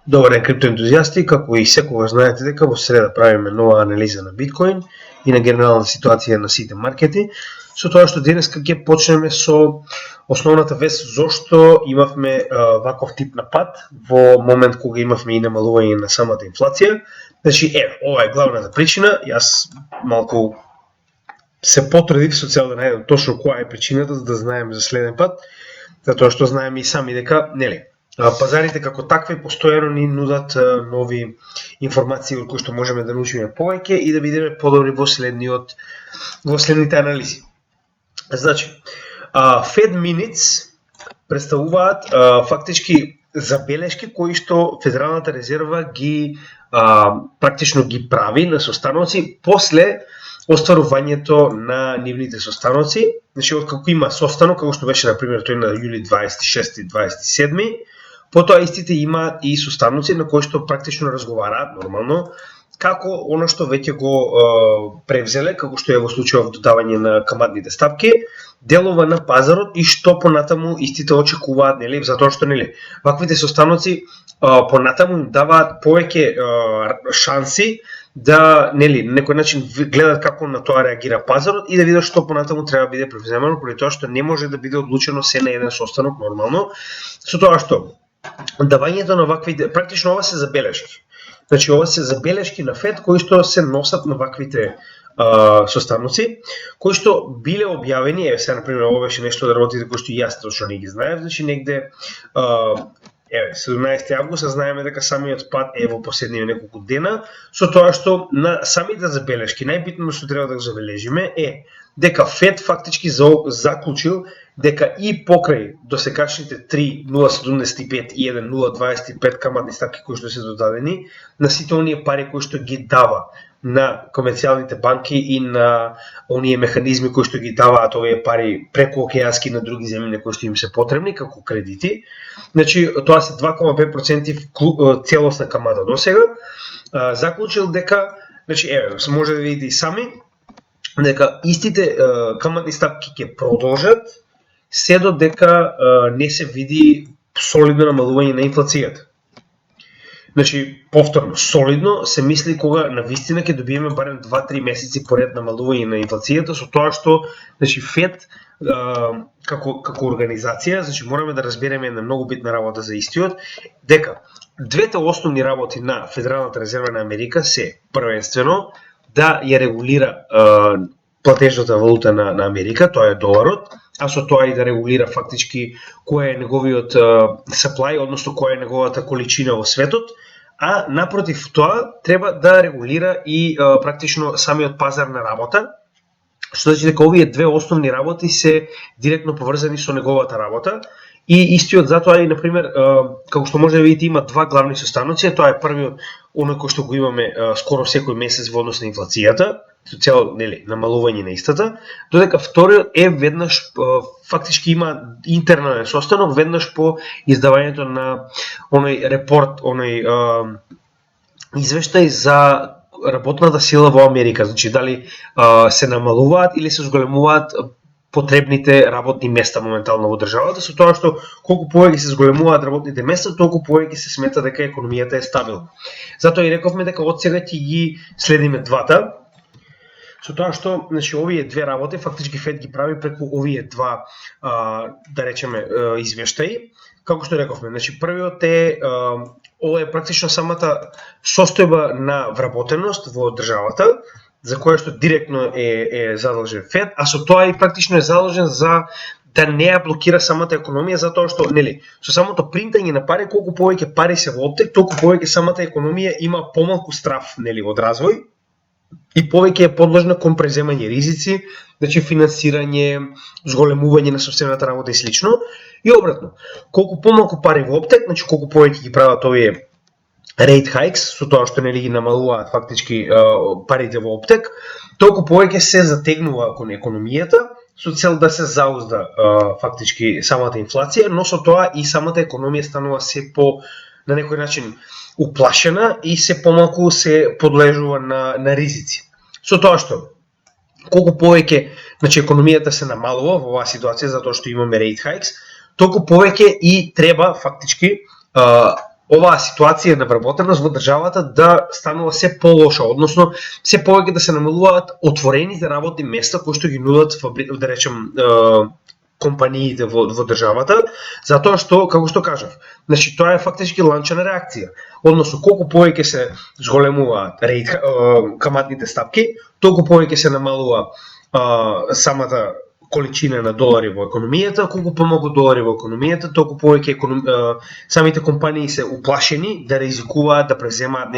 Добар ден, криптоентузијасти, како и секогаш знаете дека во среда правиме нова анализа на биткоин и на генерална ситуација на сите маркети, со тоа што денес ќе почнеме со основната вест зошто имавме ваков тип на пад во момент кога имавме и намалување на самата инфлација. Значи, ова е главната причина. Јас малку се потрудив со цел да најдам точно која е причината, за да знаеме за следен пат, затоа што знаеме и сами дека, пазарите како такви постојано ни нудат нови информации од кои што можеме да научиме повеќе и да бидеме подобри во следните анализи. Значи, Fed Minutes представуваат фактички забелешки кои што Федералната резерва ги практично ги прави на состаноци после остварувањето на нивните состаноци. Значи, откако има состанок, како што беше, например, тој на јули 26 и 27, потоа истите имаат и состаноци на кои што практично разговараат нормално, како оно што веќе го превзеле, како што е во случајот додавање на каматните стапки, делува на пазарот и што понатаму истите очекуваат, затоа што ваквите состаноци понатаму им даваат повеќе шанси да на некој начин гледат како на тоа реагира пазарот и да видат што понатаму треба да биде превземано, поради тоа што не може да биде одлучено се на еден состанок нормално, со тоа што давањето на ваквите, практично ова се забелешки. Значи, ова се забелешки на Фед кои што се носат на ваквите состаноци, кои што биле објавени, сега, например, ова беше нешто да работите кои што и јас точно не ги знаев, значи негде 17 август, знаеме дека самиот пад е во последниве неколку дена, со тоа што на самите забелешки, најбитно што треба да го забележиме е дека Фед фактички заклучил дека и покрај досегашните 3,075 и 1,025 каматни стапки кои што се додадени, на сите оние пари кои што ги дава на комерцијалните банки и на оние механизми кои што ги даваат овие пари преку океански на други земји кои што им се потребни како кредити. Значи, тоа се 2,5% целосна камата досега. Заклучил дека, значи, може да видите и сами, дека истите каматни стапки ќе продолжат се додека не се види солидно намалување на инфлацијата. Значи, повторно, солидно се мисли кога на вистина ќе добиеме барем 2-3 месеци поред намалување на инфлацијата, со тоа што, значи, Фед како организација, значи мораме да разбереме една многу битна работа за истиот, дека двете основни работи на Федералната резерва на Америка се првенствено да ја регулира платежната валута на Америка, тоа е доларот, а со тоа и да регулира фактички кој е неговиот supply, односно која е неговата количина во светот, а напротив тоа треба да регулира и практично самиот пазар на работа, што значи дека овие две основни работи се директно поврзани со неговата работа. И истиот затоа и, например, како што може да видите, има два главни состаноци, тоа е првиот, оној кој што го имаме скоро секој месец во однос на инфлацијата, со цел намалување на истата, додека вториот е веднаш фактички има интернален состанок, веднаш по издавањето на оној репорт, оној извештај за работната сила во Америка, значи дали се намалуваат или се зголемуваат потребните работни места моментално во државата, со тоа што колку повеќе се зголемуваат работните места, толку повеќе се смета дека економијата е стабилна. Затоа и рековме дека од сега ќе ги следиме двата, со тоа што, значи, овие две работи фактички Фед ги прави преку овие два, да речеме, извештаи. Како што рековме, значи првиот е ова е практично самата состојба на вработеност во државата, за која што директно е задолжен Фед, а со тоа и практично е задолжен за да не ја блокира самата економија, затоа што со самото принтање на пари, колку повеќе пари се во оптек, толку повеќе самата економија има помалку страф од развој и повеќе е подложна кон преземање ризици, значи финансирање, зголемување на сопствената работа и слично. И обратно, колку помалку пари во оптек, значи колку повеќе ги прават овие rate hikes, со тоа што ги намалуваат фактички парите во оптек, толку повеќе се затегнува кон економијата со цел да се заузда фактички самата инфлација, но со тоа и самата економија станува се по на некој начин уплашена и се помалку се подлежува на ризици. Со тоа што колку повеќе, значи економијата се намалува во оваа ситуација затоа што имаме rate hikes, толку повеќе и треба фактички оваа ситуација на вработеност во државата да станува се полоша, односно се повеќе да се намалуваат отворените работни места кои што ги нудат да речем компаниите во државата, затоа што, како што кажав, значи тоа е фактички ланчена реакција. Односно, колку повеќе се зголемуваат каматните стапки, толку повеќе се намалува самата количина на долари во економијата, колку помалку долари во економијата, толку повеќе самите компании се уплашени да ризикуваат да превземаат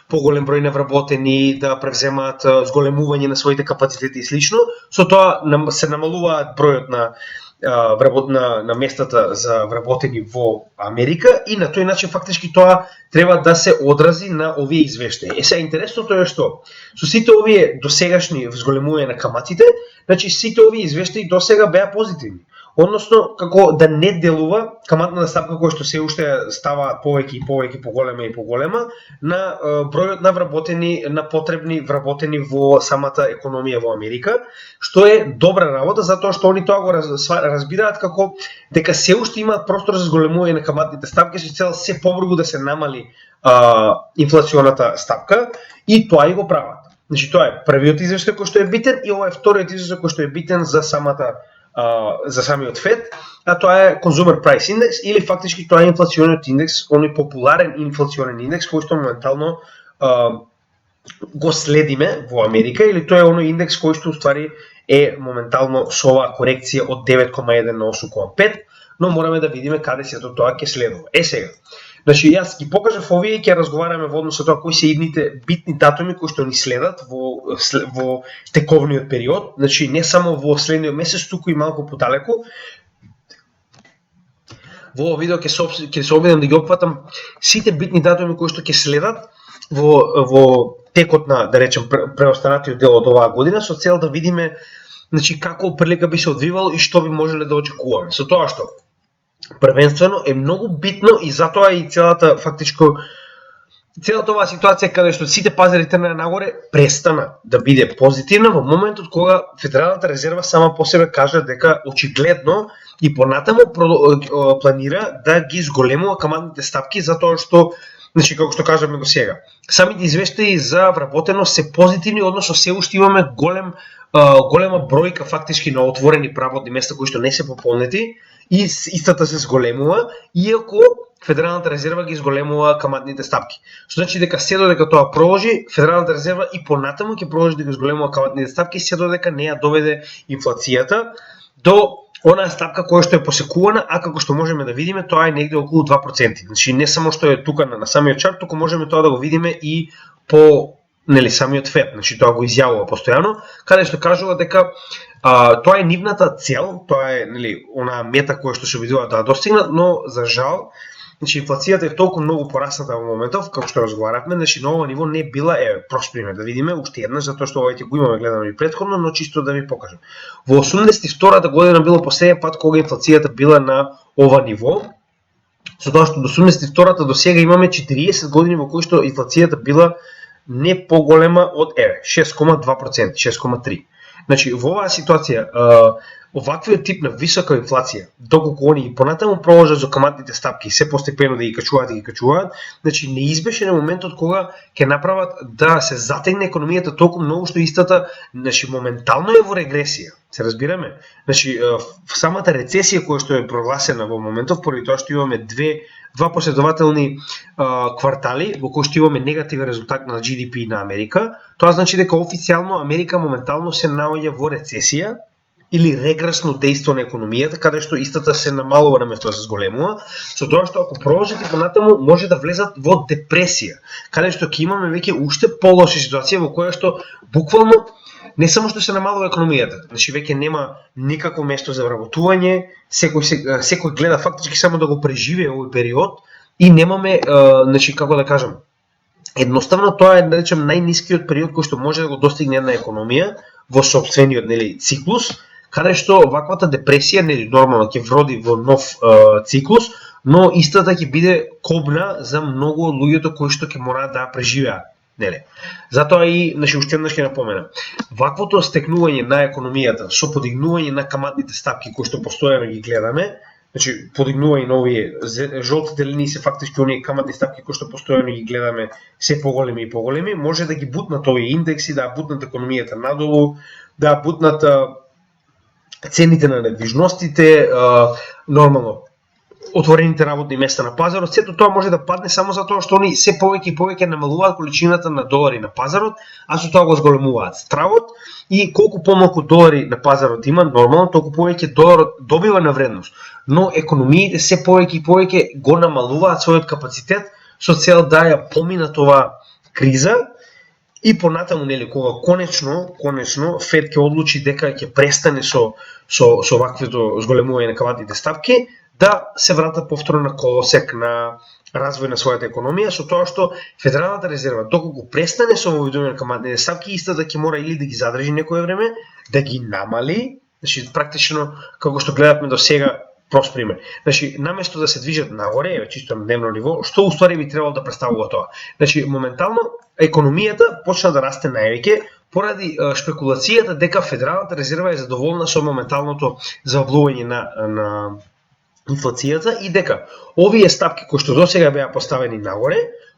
поголем број на вработени, да превземаат зголемување на своите капацитети и слично, со тоа се намалуваат бројот на местата за вработени во Америка и на тој начин фактички тоа треба да се одрази на овие извештаи. Сега интересното е што со сите овие досегашни зголемување на каматите, значи сите овие извештаи досега беа позитивни. Односно, како да не делува каматната стапка која што се уште става повеќе и повеќе поголема и поголема на бројот на вработени, на потребни вработени во самата економија во Америка, што е добра работа затоа што они тоа го разбираат како дека се уште имаат простор за зголемување на каматните стапки со цел се побрзо да се намали инфлационата стапка и тоа и го прават. Значи тоа е првиот извештај кој што е битен и ова е вториот извештај кој што е битен за самиот ФЕД, а тоа е Consumer Price Index или фактички тоа е инфлациониот индекс, оној популарен инфлационен индекс кој што моментално го следиме во Америка или тоа е оној индекс кој што уствари е моментално со оваа корекција од 9,1 на 8,5, но мораме да видиме каде сето тоа ќе следува. Сега, значи јас ги покажав овие и ќе разговараме во однос со тоа кои се идните битни датуми кои што ни следат во тековниот период, значи не само во следниот месец, туку и малку подалеку. Во овој видео ќе се обидам да ги опфатам сите битни датуми кои што ќе следат во текот на, да речем, преостанатиот дел од оваа година, со цел да видиме значи како прилика би се одвивало и што би можеле да очекуваме. Со тоа што првенствено е многу битно и затоа и целата оваа ситуација каде што сите пазари тргнаа нагоре престана да биде позитивна во моментот кога Федералната резерва сама по себе кажа дека очигледно и понатаму планира да ги зголемува каматните стапки затоа што, значи како што кажаме до сега, самите извештаи за вработеност се позитивни, односно се уште имаме голема бројка фактички на отворени работни места кои што не се пополнети и истата се зголемува, иако Федералната резерва ги зголемува каматните стапки. Што значи дека се додека тоа продолжи, Федералната резерва и понатаму ќе продолжи да ги зголемува каматните стапки, се додека не ја доведе инфлацијата до онаа стапка која што е посекувана, а како што можеме да видиме, тоа е негде околу 2%. Значи не само што е тука на самиот чарт, туку можеме тоа да го видиме и по самиот ФЕД, значи тоа го изјавува постојано, каде што кажува дека тоа е нивната цел, тоа е онаа мета која што се обидуваат да достигнат, но за жал, значи инфлацијата е толку многу порасната во моментов, како што разговаравме, значи на ова ниво не била, прост пример да видиме уште еднаш, затоа што овој го имаме гледано и претходно, но чисто да ви покажам. Во 82-та година било последен пат кога инфлацијата била на ова ниво, со тоа што до 82-та до сега имаме 40 години во кои што инфлацијата била не поголема од 6,2%, 6,3%. Значи, во оваа ситуација, оваквиот тип на висока инфлација, доколку они понатаму продолжат за каматните стапки, се постепено да ги качуваат, значи неизбежен е моментот кога ќе направат да се затегне економијата толку многу што истата, значи моментално е во регресија. Се разбираме? Значи, самата рецесија која што е прогласена во моментов, поради тоа што имаме два последователни квартали во кои што имаме негативен резултат на GDP на Америка, тоа значи дека официјално Америка моментално се наоѓа во рецесија или регресно дејство на економијата, каде што истата се намалува наместо да се зголемува, со тоа што ако продолжите понатаму може да влезат во депресија, каде што ќе имаме веќе уште полоша ситуација во која што буквално не само што се намалува економијата, значи веќе нема никакво место за вработување, секој гледа фактички само да го преживее овој период и немаме, значи како да кажам, едноставно тоа е, да речем, најнискиот период кој што може да го достигне една економија во сопствениот циклус, каде што ваквата депресија нормално ќе вроди во нов циклус, но истата ќе биде кобна за многу од луѓето кои што ќе мораат да преживеат. Затоа и, значи, уште еднаш ќе напоменам, ваквото стекнување на економијата со подигнување на каматните стапки кои што постојано ги гледаме, Значи подигнување на овие жолтите линии се фактички оние каматни стапки кои што постојано ги гледаме се поголеми и поголеми, може да ги бутнат овие индекси, да бутнат економијата надолу, да бутнат цените на недвижностите, нормално отворените работни места на пазарот, сето тоа може да падне само затоа што они се повеќе и повеќе намалуваат количината на долари на пазарот, а со тоа го зголемуваат стравот и колку помалку долари на пазарот има, нормално толку повеќе доларот добива на вредност. Но економиите се повеќе и повеќе го намалуваат својот капацитет со цел да ја поминат оваа криза и понатаму, нели, кога конечно Фед ќе одлучи дека ќе престане со ваквото зголемување на каматните ставки, да се врата повторно на колосек на развој на својата економија, со тоа што Федералната резерва, доколку престане со воведување на каматните ставки, истата ќе мора или да ги задржи некое време, да ги намали, значи практично како што гледавме до сега, прост пример. Значи наместо да се движат нагоре, чисто на дневно ниво, што уствари би требало да представува тоа? Значи моментално економијата почна да расте највеќе поради шпекулацијата дека Федералната резерва е задоволна со моменталното заоблување на инфлацијата и дека овие стапки кои што досега беа поставени нагоре,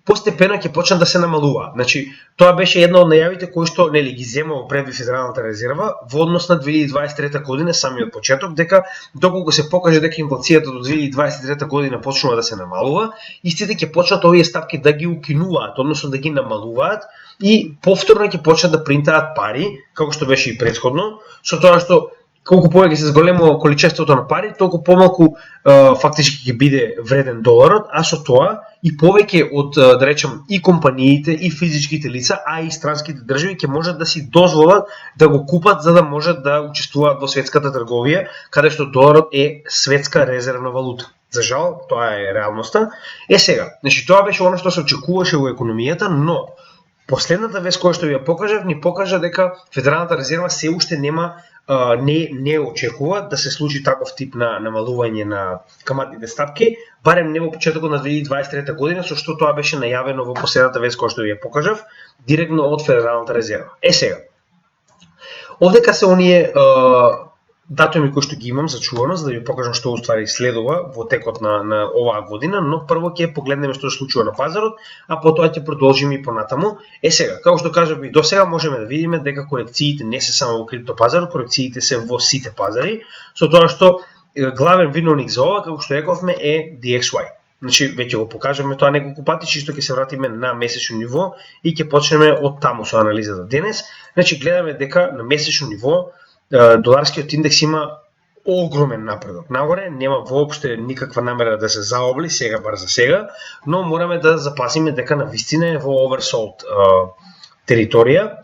постепено ќе почнат да се намалуваат. Значи, тоа беше една од најавите кои што нели ги земува пред Федералната резерва во однос на 2023 година, самиот почеток, дека доколку се покаже дека инфлацијата до 2023 година почнува да се намалува, истите ќе почнат овие стапки да ги укинуваат, односно да ги намалуваат и повторно ќе почнат да принтаат пари, како што беше и претходно, со тоа што колку повеќе се зголемува количеството на пари, толку помалку фактички ќе биде вреден доларот, а со тоа и повеќе од, да речем, и компаниите, и физичките лица, а и странските држави ќе можат да си дозволат да го купат за да можат да учествуваат во светската трговија, каде што доларот е светска резервна валута. За жал, тоа е реалноста. Сега, значи тоа беше оно што се очекуваше во економијата, но последната вест која што ви ја покажав, ни покажа дека Федералната резерва се уште нема не очекува да се случи таков тип на намалување на каматните стапки, барем не во почетокот на 2023 година, со што тоа беше најавено во последната вест која што ви ја покажав, директно од Федералната резерва. Сега, овдека се оние датуми кои што ги имам зачувано, за да ви покажам што уствари следува во текот на оваа година, но прво ќе погледнеме што се случува на пазарот, а потоа ќе продолжиме и понатаму. Сега, како што кажав и досега, можеме да видиме дека корекциите не се само во криптопазарот, корекциите се во сите пазари, со тоа што главен виновник за ова, како што рековме, е DXY. Значи, веќе го покажаме тоа неколку пати, чисто ќе се вратиме на месечно ниво и ќе почнеме од таму со анализата денес. Значи, гледаме дека на месечно ниво доларскиот индекс има огромен напредок нагоре, нема воопште никаква намера да се заобли сега, бар за сега, но мораме да запазиме дека навистина е во oversold територија,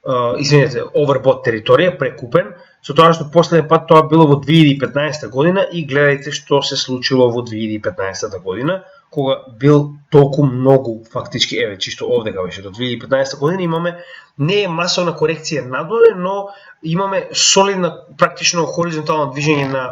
overbought територија, прекупен, со тоа што последен пат тоа било во 2015 година и гледајте што се случило во 2015 година, кога бил толку многу фактички, чисто овдека беше до 2015 година имаме не масовна корекција надоле, но имаме солидна практично хоризонтално движење на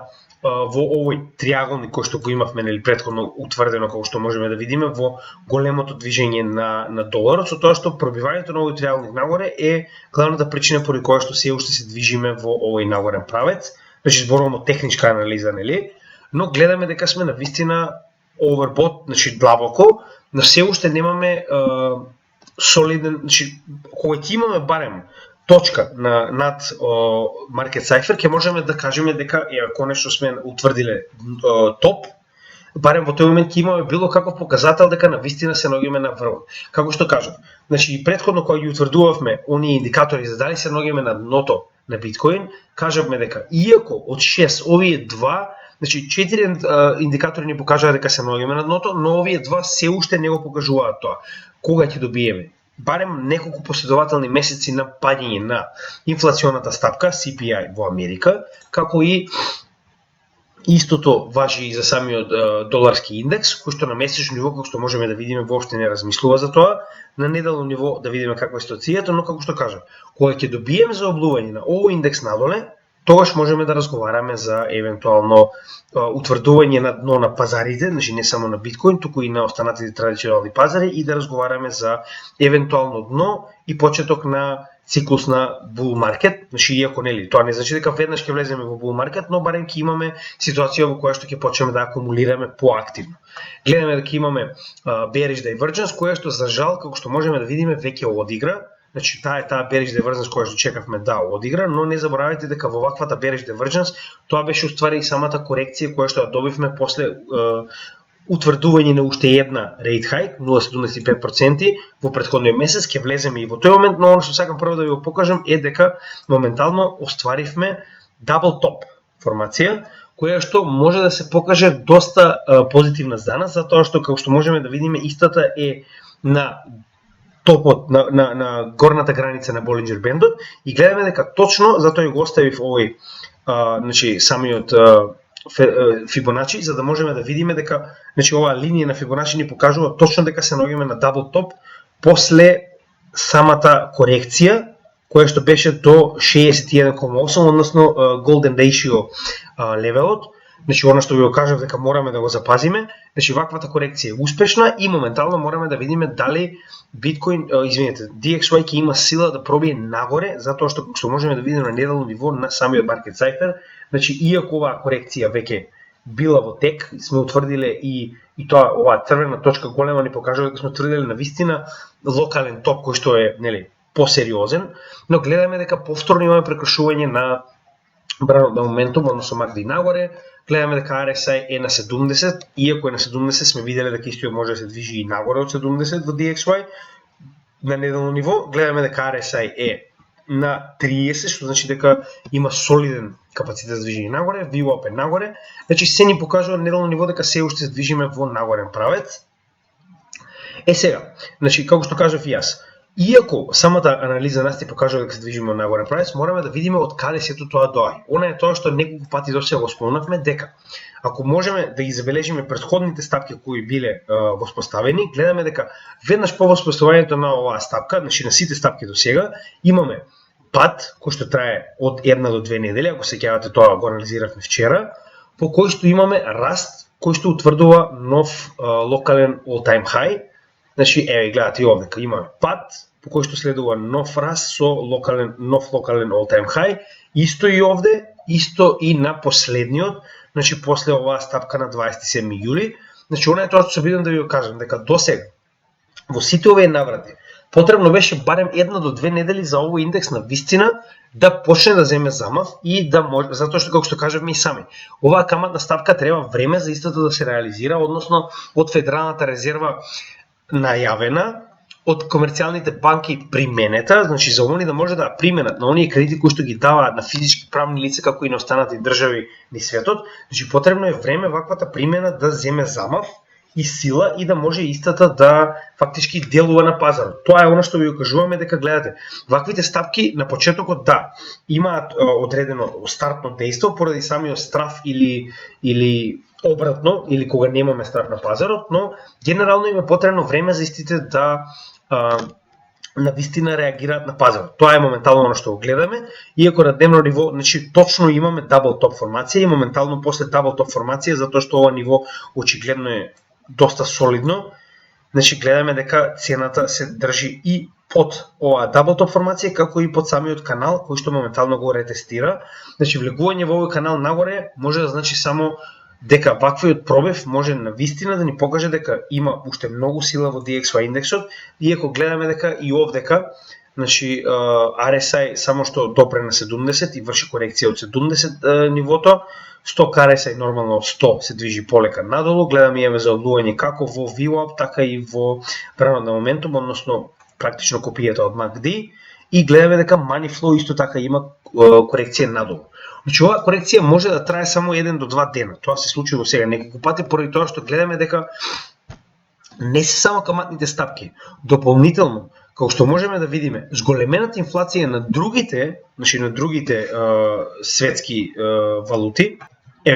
во овој триаголник кој што го имавме нели претходно утврдено, како што можеме да видиме во големото движење на доларот, со тоа што пробивањето на овој триаголник нагоре е главната причина поради која што се уште се движиме во овој нагорен правец. Значи зборуваме техничка анализа, нели? Но гледаме дека сме на вистина overbought, значи длабоко, но се уште немаме солиден, значи кога ќе имаме барем точка над market cipher, ќе можеме да кажеме дека конечно сме утврдиле топ, барем во тој момент ќе имаме било каков показател дека навистина се наоѓаме на врвот. Како што кажав, значи и претходно кога ги утврдувавме оние индикатори за дали се наоѓаме на дното на биткоин, кажавме дека иако од 6 овие два, значи 4 индикатори ни покажаа дека се наоѓаме на дното, но овие два се уште не го покажуваат тоа. Кога ќе добиеме барем неколку последователни месеци на падање на инфлационата стапка CPI во Америка, како и истото важи и за самиот доларски индекс, кој што на месечно ниво, како што можеме да видиме, воопште не размислува за тоа, на неделно ниво да видиме каква е ситуацијата, но како што кажам, кога ќе добиеме заоблување на овој индекс надоле, тогаш можеме да разговараме за евентуално утврдување на дно на пазарите, значи не само на биткоин, туку и на останатите традиционални пазари и да разговараме за евентуално дно и почеток на циклус на bull market, значи иако нели тоа не значи дека веднаш ќе влеземе во bull market, но барем ќе имаме ситуација во која што ќе почнеме да акумулираме поактивно. Гледаме дека имаме bearish divergence, која што за жал како што можеме да видиме веќе одигра. Значи таа bearish divergence која што чекавме да одигра, но не заборавајте дека во ваквата bearish divergence тоа беше уствари и самата корекција која што ја добивме после утврдување на уште една rate hike 0,75% во претходниот месец. Ќе влеземе и во тој момент, но ono што сакам прво да ви го покажам е дека моментално остваривме double top формација, која што може да се покаже доста позитивна за нас, затоа што како што можеме да видиме истата е на топот на горната граница на Bollinger Band-от и гледаме дека точно затоа го оставив овој значи самиот Фибоначи, за да можеме да видиме дека значи оваа линија на Фибоначи ни покажува точно дека се наоѓаме на дабл топ после самата корекција која што беше до 61,8, односно Golden Ratio левелот. Значи она што ви го кажав дека мораме да го запазиме, значи ваквата корекција е успешна и моментално мораме да видиме дали биткоин, DXY ќе има сила да пробие нагоре, затоа што можеме да видиме на неделно ниво на самиот Market Cipher, значи иако оваа корекција веќе била во тек, сме утврдиле и тоа оваа црвена точка голема ни покажува дека сме утврдиле на вистина локален топ кој што е нели посериозен, но гледаме дека повторно имаме прекршување на бранот на моментум, односно MACD нагоре. Гледаме дека RSI е на 70, иако е на 70 сме виделе дека истиот може да се движи и нагоре од 70 во DXY на неделно ниво. Гледаме дека RSI е на 30, што значи дека има солиден капацитет за движење нагоре, VWAP е нагоре. Значи се ни покажува на неделно ниво дека се уште се движиме во нагорен правец. Сега, значи како што кажав и јас, иако самата анализа нас ти покажува дека се движиме во нагорен правец, мораме да видиме од каде сето тоа доаѓа. Она е тоа што неколку пати досега го спомнавме дека ако можеме да ги забележиме претходните стапки кои биле воспоставени, гледаме дека веднаш по воспоставувањето на оваа стапка, значи на сите стапки досега, имаме пат кој што трае од 1 до 2 недели, ако се сеќавате тоа го анализиравме вчера, по кој што имаме раст кој што утврдува нов локален all-time high. Значи, еве гледате и овде, имаме пат по кој што следува нов раст со нов локален all-time high, исто и овде, исто и на последниот, значи после оваа стапка на 27 јули. Значи, она е тоа што се обидам да ви го кажам, дека досега во сите овие наврати потребно беше барем 1 до 2 недели за овој индекс на вистина да почне да земе замав и да може, затоа што како што кажавме и сами, оваа каматна стапка треба време за истото да се реализира, односно од Федералната резерва најавена, од комерцијалните банки применета, значи за они да може да применат на оние кредити кои што ги даваат на физички правни лица како и на останати држави низ светот, значи потребно е време ваквата примена да земе замав и сила и да може истата да фактички делува на пазарот. Тоа е она што ви го кажуваме дека гледате. Ваквите стапки на почетокот да имаат одредено стартно дејство поради самиот страф или обратно, или кога немаме страф на пазарот, но генерално има потребно време за истите да на вистина реагираат на пазарот. Тоа е моментално оно што го гледаме, иако на дневно ниво, значи точно имаме дабл топ формација и моментално после дабл топ формација, затоа што ова ниво очигледно е доста солидно, значи гледаме дека цената се држи и под оваа дабл топ формација, како и под самиот канал кој што моментално го ретестира. Значи влегување во овој канал нагоре може да значи само дека ваквиот пробив може на вистина да ни покаже дека има уште многу сила во DXY индексот, иако гледаме дека и овдека, значи RSI само што допре на 70 и врши корекција од 70 нивото, 100 RSI нормално од 100 се движи полека надолу, гледаме имаме заодлување како во VWAP, така и во бранот на моментум, односно практично копијата од MACD, и гледаме дека Money Flow исто така има корекција надолу. Значи оваа корекција може да трае само 1 до 2 дена. Тоа се случи до сега неколку пати поради тоа што гледаме дека не се само каматните стапки. Дополнително, како што можеме да видиме, зголемената инфлација на другите, значи на другите светски валути,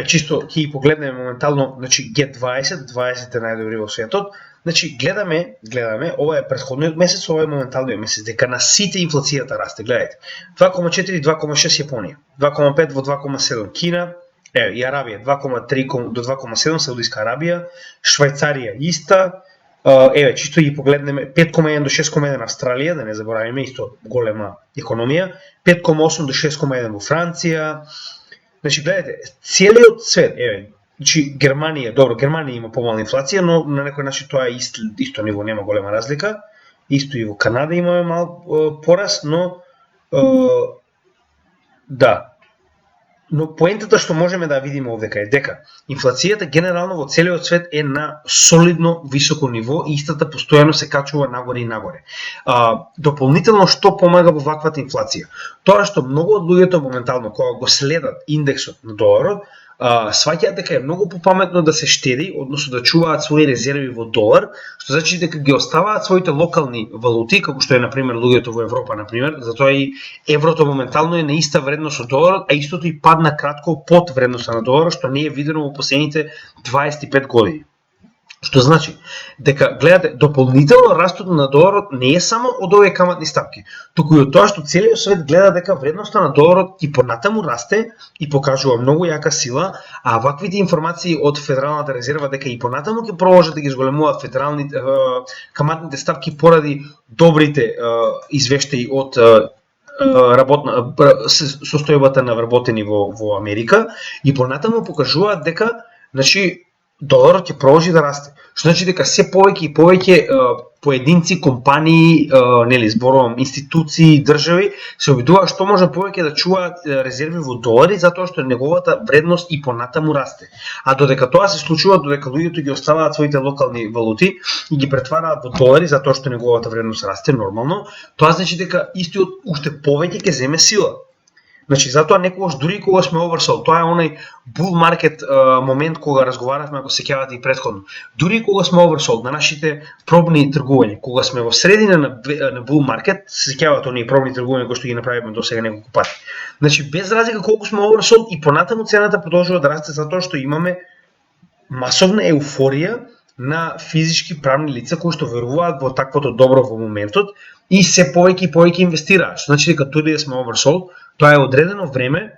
чисто ќе ги погледнеме моментално, значи G20, 20 е најдобри во светот. Значи гледаме, ова е претходниот месец, ова е моменталниот месец, дека на сите инфлацијата расте, гледајте. 2,4 2,6 Јапонија, 2,5 во 2,7 Кина, и Арабија 2,3 до 2,7 Саудиска Арабија, Швајцарија иста, еве, чисто ги погледнеме 5,1 до 6,1 Австралија, да не заборавиме, исто голема економија, 5,8 до 6,1 во Франција. Значи, гледате, целиот свет, еве, значи Германија, добро, Германија има помала инфлација, но на некој начин тоа е исто ниво, нема голема разлика. Исто и во Канада имаме мал пораст, но да. Но поентата што можеме да видиме овдека е дека инфлацијата генерално во целиот свет е на солидно високо ниво и истата постојано се качува нагоре и нагоре. Дополнително што помага во ваквата инфлација? Тоа што многу од луѓето моментално кога го следат индексот на доларот, сваќаат дека е многу попаметно да се штеди, односно да чуваат своји резерви во долар, што значи дека ги оставаат своите локални валути, како што е на пример луѓето во Европа на пример, затоа и еврото моментално е на иста вредност од доларот, а истото и падна кратко под вредноста на доларот, што не е видено во последните 25 години. Што значи дека гледате дополнително растот на доларот не е само од овие каматни стапки, туку и од тоа што целиот свет гледа дека вредноста на доларот и понатаму расте и покажува многу јака сила, а ваквите информации од Федералната резерва дека и понатаму ќе продолжат да ги зголемуваат федералните каматните стапки поради добрите извештаи од состојбата на вработени во Америка и понатаму покажуваат дека значи доларот ќе продолжи да расте. Што значи дека се повеќе и повеќе поединци, компании, нели зборувам, институции, држави се обидуваат што може повеќе да чуваат резерви во долари затоа што неговата вредност и понатаму расте. А додека тоа се случува, додека луѓето ги оставаат своите локални валути и ги претвараат во долари затоа што неговата вредност расте нормално, тоа значи дека истиот уште повеќе ќе земе сила. Значи, затоа некогаш дури кога сме oversold, тоа е онај bull market момент кога разговаравме, ако сеќавате и претходно. Дури кога сме oversold на нашите пробни тргувања, кога сме во средина на bull market, сеќавате оние пробни тргувања кои што ги направивме досега неколку пати. Значи, без разлика колку сме oversold и понатаму цената продолжува да расте затоа што имаме масовна еуфорија на физички правни лица кои што веруваат во таквото добро во моментот и се повеќе и повеќе инвестираат. Значи дека дури да сме oversold, тоа е одредено време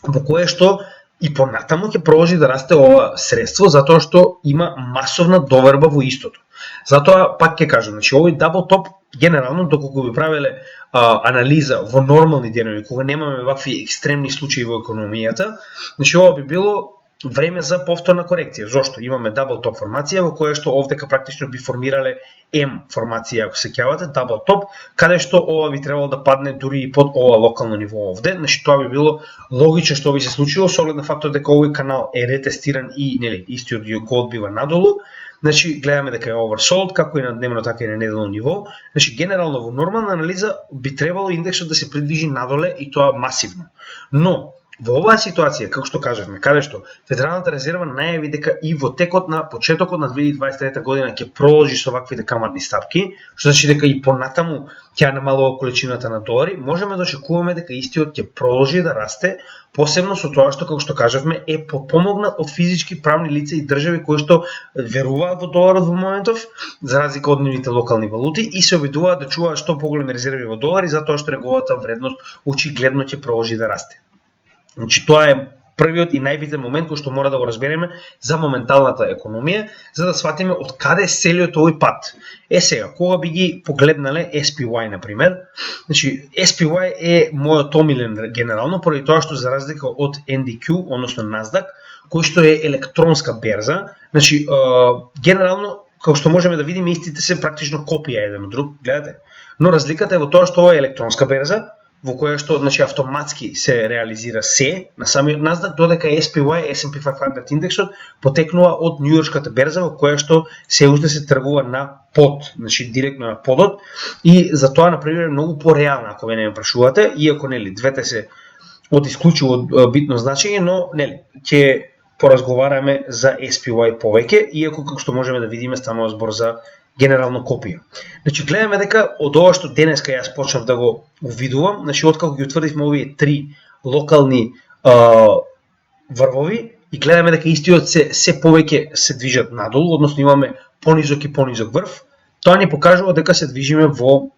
во кое што и понатаму ќе продолжи да расте ова средство затоа што има масовна доверба во истото. Затоа пак ќе кажам, значи овој double top генерално доколку би правеле анализа во нормални денови кога немаме вакви екстремни случаи во економијата, значи ова би било време за повторна корекција. Зошто? Имаме double top формација во која што овдека практично би формирале M формација, ако се сеќавате, double top, каде што ова би требало да падне дури и под ова локално ниво овде. Значи тоа би било логично што би се случило со оглед на фактот дека овој канал е ретестиран и нели истиот гол бива надолу. Значи гледаме дека е oversold како и на дневно така и на неделно ниво. Значи генерално во нормална анализа би требало индексот да се придвижи надоле и тоа масивно. Но во оваа ситуација, како што кажавме, каде што Федералната резерва најави дека и во текот на почетокот на 2023 година ќе продолжи со ваквите каматни стапки, што значи дека и понатаму ќе намалува количината на долари, можеме да очекуваме дека истиот ќе продолжи да расте, посебно со тоа што, како што кажавме, е подпомогнат од физички правни лица и држави кои што веруваат во доларот во моментов, за разлика од нивните локални валути и се обидуваат да чуваат што поголеми резерви во долари затоа што неговата вредност очигледно ќе продолжи да расте. Значи тоа е првиот и најбитен момент кој што мора да го разбереме за моменталната економија, за да сватиме од каде е целиот овој пат. Сега, кога би ги погледнале SPY на пример, значи SPY е мојот омилен генерално поради тоа што за разлика од NDQ, односно Nasdaq, кој што е електронска берза, значи генерално како што можеме да видиме истите се практично копија еден од друг, гледате. Но разликата е во тоа што ова е електронска берза, во која што значи автоматски се реализира се на самиот Nasdaq, додека SPY, S&P 500 индексот потекнува од Њујоршката берза во која што се уште се тргува на под, значи директно на подот и за тоа на пример е многу пореална ако мене ме прашувате, иако нели двете се од исклучиво битно значење, но нели ќе поразговараме за SPY повеќе, иако како што можеме да видиме станува збор за генерално копија. Значи гледаме дека од ова што денеска јас почнав да го видувам, значи откако ги утврдивме овие три локални врвови и гледаме дека истиот се повеќе се движат надолу, односно имаме понизок и понизок врв, тоа ни покажува дека се движиме во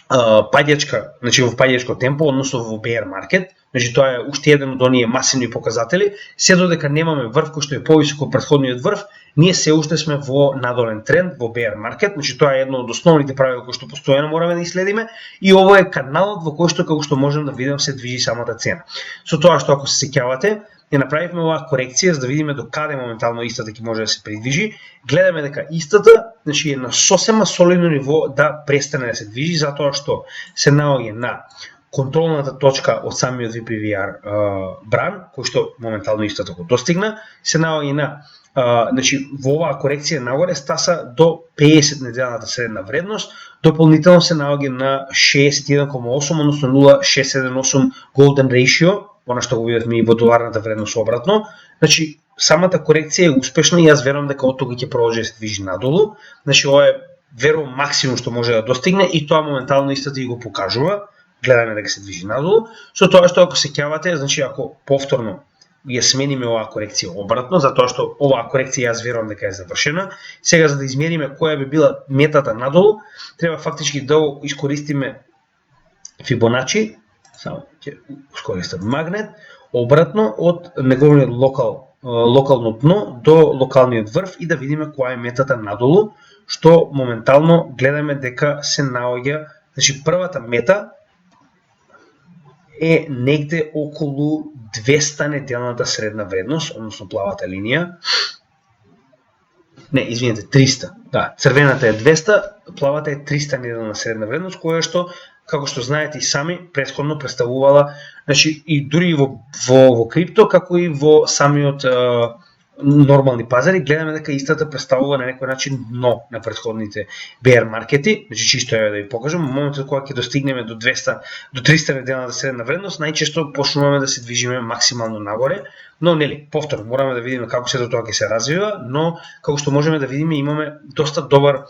паѓачка, значи во паѓачко темпо, односно во bear market, значи тоа е уште еден од оние масивни показатели, се додека немаме врв кој што е повисок од претходниот врв, ние се уште сме во надолен тренд, во bear market, значи тоа е едно од основните правила кои што постојано мораме да иследиме и ово е каналот во кој што како што можеме да видиме се движи самата цена. Со тоа што ако се сеќавате, ја направивме оваа корекција за да видиме до каде моментално истата ќе може да се придвижи. Гледаме дека истата, значи е на сосема солидно ниво да престане да се движи затоа што се наоѓа на контролната точка од самиот VPVR бран, кој што моментално истата го достигна, се наоѓа на значи во оваа корекција нагоре стаса до 50 неделната средна вредност, дополнително се наоѓа на 61,8 односно 0,678 golden ratio, она што го видовме и во доларната вредност обратно. Значи самата корекција е успешна и јас верувам дека од тога ќе продолжи да се движи надолу. Значи ова е верувам максимум што може да достигне и тоа моментално истата и го покажува. Гледаме дека се движи надолу. Со тоа што ако сеќавате, значи ако повторно ја смениме оваа корекција обратно, затоа што оваа корекција јас верувам дека е завршена. Сега за да измериме која би била метата надолу, треба фактички да искористиме Фибоначи, само ќе искористам магнет, обратно од неговиот локално дно до локалниот врв и да видиме која е метата надолу, што моментално гледаме дека се наоѓа, значи првата мета е негде околу 200 неделната средна вредност, односно плавата линија. Не, извинете, 300. Да, црвената е 200, плавата е 300 неделна средна вредност, која што, како што знаете и сами, претходно представувала, значи и дури во крипто, како и во самиот нормални пазари, гледаме дека истата представува на некој начин дно на претходните bear маркети, значи чисто е да ви покажам, во моментот кога ќе достигнеме до 300 неделната средна вредност, најчесто почнуваме да се движиме максимално нагоре, но нели, повторно мораме да видиме како се тоа ќе се развива, но како што можеме да видиме имаме доста добар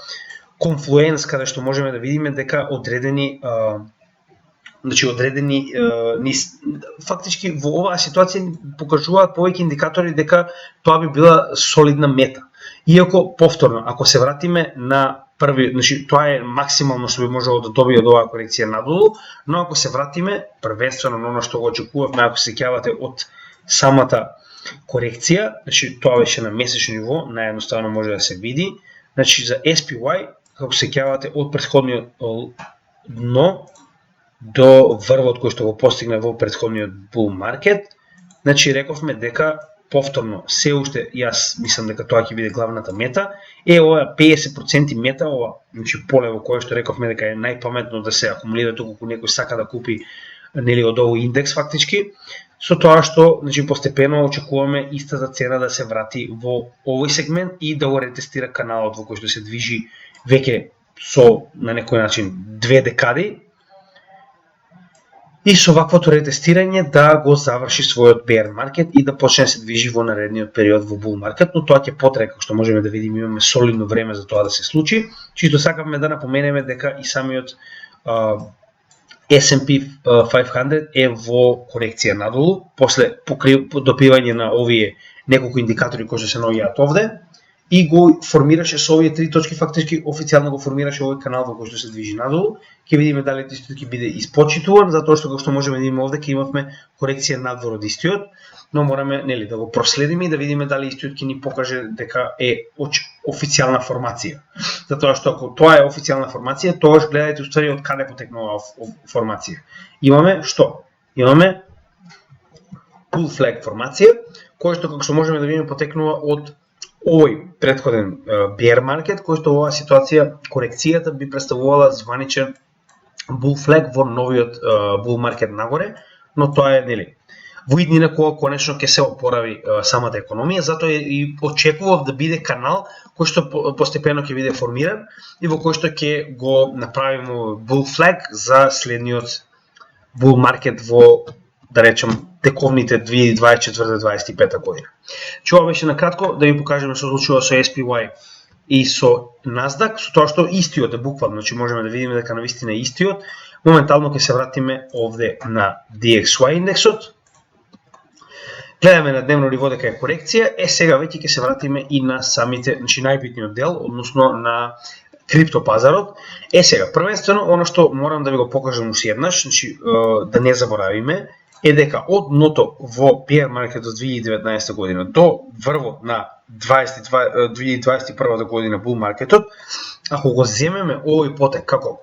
конфлуенс каде што можеме да видиме дека одредени фактички во оваа ситуација покажуваат повеќе индикатори дека тоа би била солидна мета. Иако повторно, ако се вратиме на први, значи тоа е максимално што би можело да добие од оваа корекција надолу, но ако се вратиме првенствено на оно што го очекувавме, ако се сеќавате од самата корекција, значи тоа беше на месечно ниво, наједноставно може да се види, значи за SPY, како се сеќавате од претходниот дно до врвот кој што го постигна во претходниот bull market, значи рековме дека повторно се уште јас мислам дека тоа ќе биде главната мета, е ова 50% мета, ова значи поле во кое што рековме дека е најпаметно да се акумулира доколку некој сака да купи нели од овој индекс фактички, со тоа што значи постепено очекуваме истата цена да се врати во овој сегмент и да го ретестира каналот во кој што се движи веќе со на некој начин 2 декади. И со ваквото ретестирање да го заврши својот bear market и да почне да се движи во наредниот период во bull market, но тоа ќе потрае, како што можеме да видиме, имаме солидно време за тоа да се случи. Чисто сакавме да напоменеме дека и самиот S&P 500 е во корекција надолу, после допивање на овие неколку индикатори кои што се наоѓаат овде, и го формираше со овие три точки, фактички официјално го формираше овој канал во кој што се движи надолу. Ќе видиме дали истиот ќе биде испочитуван, затоа што како што можеме да видиме овде ќе имавме корекција надвор од истиот, но мораме нели да го проследиме и да видиме дали истиот ќе ни покаже дека е официјална формација. Затоа што ако тоа е официјална формација, тогаш гледајте уствари од каде потекнува формација. Имаме што? Имаме bull flag формација, која што како што можеме да видиме потекнува од овој претходен bear market, кој што оваа ситуација, корекцијата би представувала званичен bull flag во новиот bull market нагоре, но тоа е нели во иднина кога конечно ќе се опорави самата економија, затоа и очекував да биде канал кој што постепено ќе биде формиран и во кој што ќе го направиме bull flag за следниот bull market во, да речем, тековните 2024-2025 година. Ова беше накратко да ви покажеме што случува со SPY и со Nasdaq, со тоа што истиот е буквално, значи можеме да видиме дека навистина е истиот. Моментално ќе се вратиме овде на DXY индексот. Гледаме на дневно ниво дека е корекција, сега веќе ќе се вратиме и на самите, значи најбитниот дел, односно на криптопазарот. Сега, првенствено, оно што морам да ви го покажам уште еднаш, значи да не заборавиме, е дека од дното во bear market од 2019 година до врвот на 2021 година bull маркетот, ако го земеме овој потек како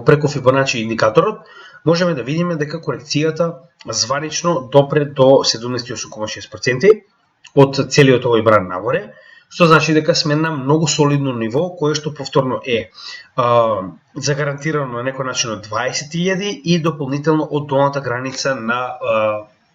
преку Фибоначи индикаторот, можеме да видиме дека корекцијата званично допре до 78,6% од целиот овој бран нагоре, што значи дека сме на многу солидно ниво, кое што повторно е загарантирано на некој начин од 20.000 и дополнително од долната граница на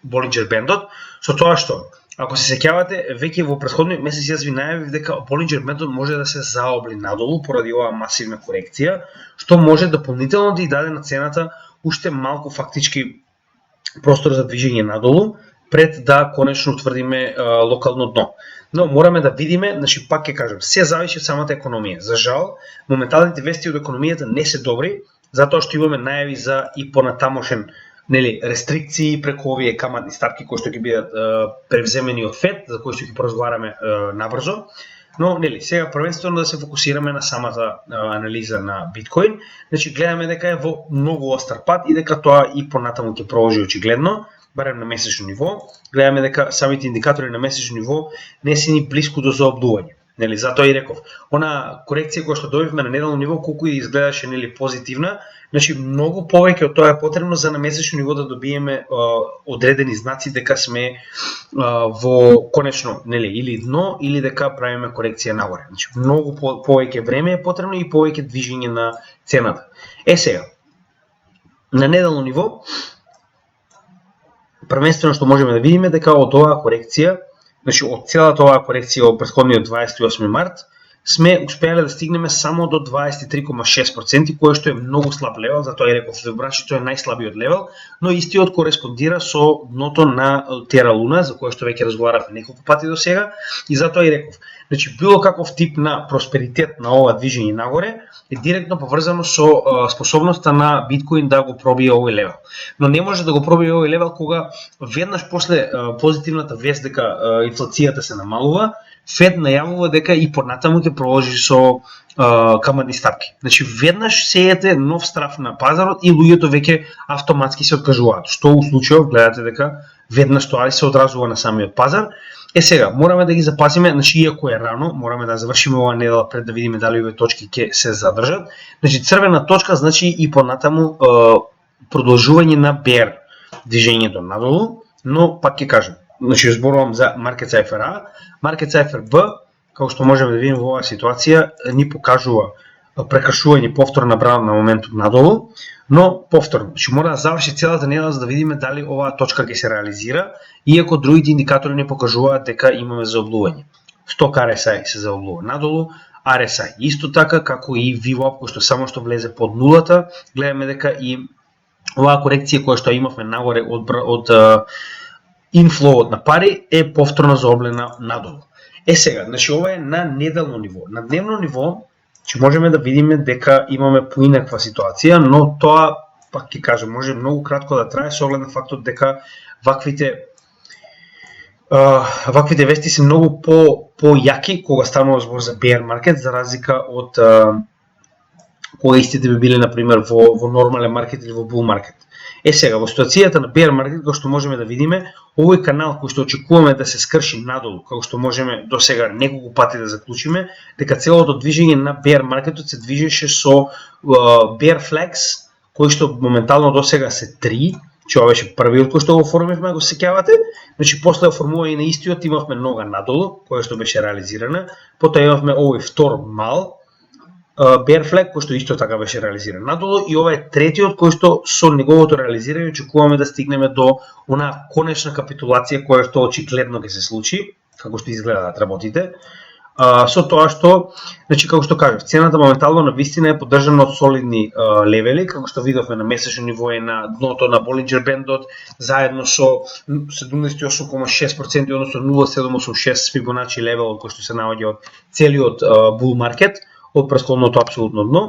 Болинџер бендот, со тоа што, ако се сеќавате, веќе во претходниот месец јас ви најавив дека Болинџер бендот може да се заобли надолу поради оваа масивна корекција, што може дополнително да ја даде на цената уште малку фактички простор за движење надолу, пред да конечно утврдиме локално дно. Но мораме да видиме, значи пак ќе кажам, се зависи од самата економија. За жал, моменталните вести од економијата не се добри, затоа што имаме најави за и понатамошен рестрикции преку овие каматни ставки кои што ќе бидат превземени од ФЕД, за кои што ќе поразговараме набрзо. Но сега првенствено да се фокусираме на самата анализа на биткоин. Значи гледаме дека е во многу остар пат и дека тоа и понатаму ќе продолжи очигледно, барем на месечно ниво. Гледаме дека самите индикатори на месечно ниво не се ни блиску до заобдување. Затоа и реков, она корекција која што добивме на неделно ниво, колку и изгледаше позитивна, значи многу повеќе од тоа е потребно за на месечно ниво да добиеме одредени знаци дека сме во конечно или дно или дека правиме корекција нагоре. Значи многу повеќе време е потребно и повеќе движење на цената. Сега на неделно ниво првенствено што можеме да видиме дека од оваа корекција, значи од целата оваа корекција од претходниот 28 март, сме успеале да стигнеме само до 23,6%, кое што е многу слаб левел, затоа и реков Фибоначи тоа е најслабиот левел, но истиот кореспондира со дното на Тера Луна, за кое што веќе разговаравме неколку пати до сега, и затоа и реков, значи било каков тип на просперитет на ова движење нагоре е директно поврзано со способноста на биткоин да го пробие овој левел. Но не може да го пробие овој левел кога веднаш после позитивната вест дека инфлацијата се намалува, ФЕД најавува дека и понатаму ќе продолжи со каматни ставки. Значи веднаш сеете нов страф на пазарот и луѓето веќе автоматски се откажуваат. Што у случајов гледате дека веднаш тоа се одразува на самиот пазар. Сега мораме да ги запазиме, значи иако е рано, мораме да завршиме оваа недела пред да видиме дали овие точки ќе се задржат. Значи црвена точка значи и понатаму продолжување на bear движењето надолу, но пак ќе кажам, значи зборувам за Market Cipher A, Market Cipher B, како што можеме да видиме во оваа ситуација, ни покажува прекршување повторна брана на моментот надолу, но повторно, значи мора да заврши целата недела за да видиме дали оваа точка ќе се реализира, иако другите индикатори не покажуваат дека имаме заоблување. Сток RSI се заоблува надолу, RSI исто така, како и VWAP кој што само што влезе под нулата, гледаме дека и оваа корекција која што имавме нагоре од инфлоот на пари е повторно заоблена надолу. Сега, значи ова е на неделно ниво. На дневно ниво, че можеме да видиме дека имаме поинаква ситуација, но тоа, пак ќе кажам, може многу кратко да трае со оглед на фактот дека ваквите вести се многу по-јаки кога станува збор за bear market, за разлика од кога истите би биле, например, во нормален маркет или во bull market. Сега, во ситуацијата на bear market, како што можеме да видиме, овој канал кој што очекуваме да се скрши надолу, како што можеме до сега неколку пати да заклучиме, дека целото движење на bear маркетот се движеше со bear flags, кои што моментално до сега се 3, че ова беше првиот кој што го оформивме, го сеќавате, значи после оформување на истиот имавме нога надолу, која што беше реализирана, потоа имавме овој втор мал bear flag кој што исто така беше реализиран надолу и ова е третиот кој што со неговото реализирање очекуваме да стигнеме до она конечна капитулација која што очигледно ќе се случи, како што изгледаат работите. Со тоа што, значи како што кажав, цената моментално на вистина е поддржана од солидни левели, како што видовме на месечно ниво е на дното на Болинџер бендот, заедно со 78,6%, односно 0,786 Фибоначи левел кој што се наоѓа од целиот bull market, од претходното апсолутно дно,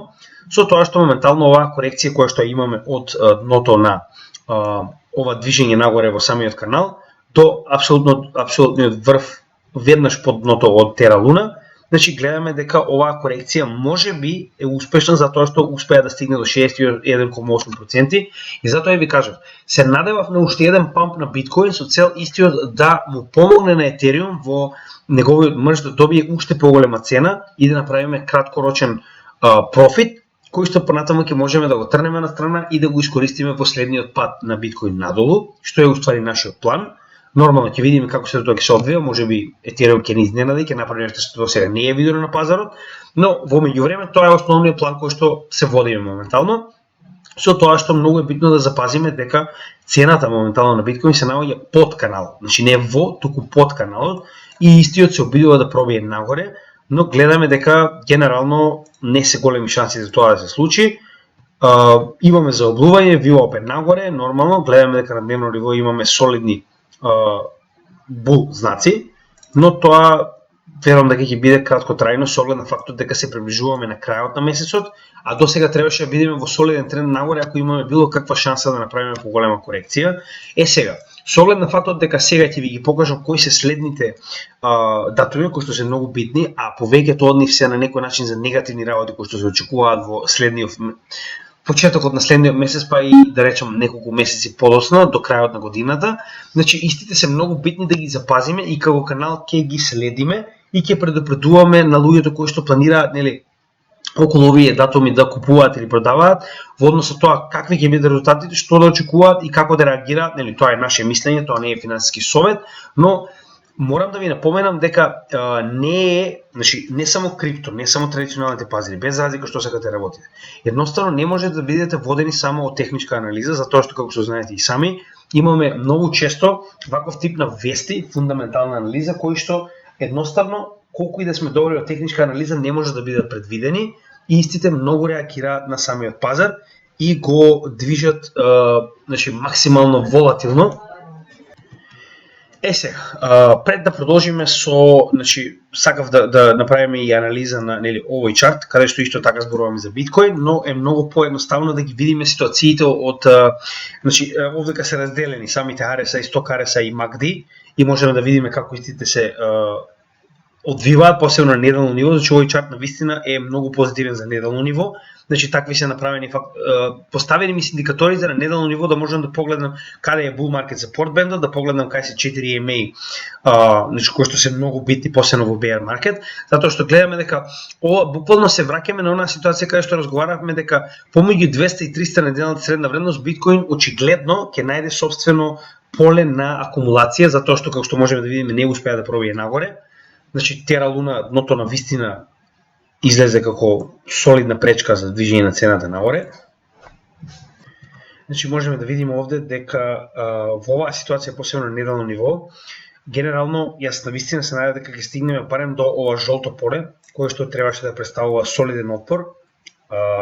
со тоа што моментално оваа корекција која што имаме од дното на ова движење нагоре во самиот канал до апсолутниот врв веднаш под дното од Тера Луна, Значи гледаме дека оваа корекција можеби е успешна затоа што успеа да стигне до 61,8% и затоа ви кажав, се надевав на уште еден памп на биткоин со цел истиот да му помогне на Етериум во неговиот мрж да добие уште поголема цена и да направиме краткорочен профит, кој што понатаму ќе можеме да го трнеме на страна и да го искористиме последниот пат на биткоин надолу, што е уствари нашиот план. Нормално ќе видиме како се тоа ќе се одвива, можеби Етериум ќе ни изненади, ќе направи нешто што досега не е видено на пазарот, но во меѓувреме тоа е основниот план кој што се водиме моментално. Со тоа што многу е битно да запазиме дека цената моментално на биткоин се наоѓа под каналот, значи не во, туку под каналот и истиот се обидува да пробие нагоре, но гледаме дека генерално не се големи шанси за тоа да се случи. Имаме заоблување, VWAP е нагоре, нормално, гледаме дека на дневно ниво имаме солидни бул знаци, но тоа верувам дека ќе биде краткотрајно со оглед на фактот дека се приближуваме на крајот на месецот, а до сега требаше да бидеме во солиден тренд нагоре ако имаме било каква шанса да направиме поголема корекција. Сега, со оглед на фактот дека сега ќе ви ги покажам кои се следните датуми кои што се многу битни, а повеќето од нив се на некој начин за негативни работи кои што се очекуваат во следниот почетокот на следниот месец, па и да речем неколку месеци подоцна до крајот на годината. Значи истите се многу битни да ги запазиме и како канал ќе ги следиме и ќе предупредуваме на луѓето кои што планираат, нели, околу овие датуми да купуваат или продаваат, во однос со тоа какви ќе бидат резултатите, што да очекуваат и како да реагираат, нели, тоа е наше мислење, тоа не е финансиски совет, но морам да ви напоменам дека не е, значи не само крипто, не само традиционалните пазари, без разлика што сакате да работите. Едноставно не можете да бидете водени само од техничка анализа, затоа што како што знаете и сами, имаме многу често ваков тип на вести, фундаментална анализа кои што едноставно колку и да сме добри од техничка анализа не може да бидат предвидени и истите многу реагираат на самиот пазар и го движат значи максимално волатилно. Сега, пред да продолжиме со, значи, сакав да направиме и анализа на, нели, овој чарт, каде што исто така зборуваме за биткоин, но е многу поедноставно да ги видиме ситуациите од, значи, овдека се разделени самите RSI, сток RSI и MACD и можеме да видиме како истите се одвиваат, посебно на неделно ниво, значи овој чарт на вистина е многу позитивен за неделно ниво. Значи такви се направени поставени ми индикаторите на неделно ниво да можам да погледнам каде е bull market support band, да погледнам кај се 4 EMA, значи кои што се многу битни посебно во bear market, затоа што гледаме дека ова буквално се враќаме на онаа ситуација каде што разговаравме дека помеѓу 200 и 300 неделната средна вредност биткоин очигледно ќе најде собствено поле на акумулација, затоа што како што можеме да видиме не успеа да пробие нагоре. Значи Тера Луна, дното на вистина излезе како солидна пречка за движење на цената нагоре. Значи можеме да видиме овде дека во оваа ситуација посебно на неделно ниво, генерално јас на вистина се најдев дека ќе стигнеме барем до ова жолто поле, кое што требаше да представува солиден отпор,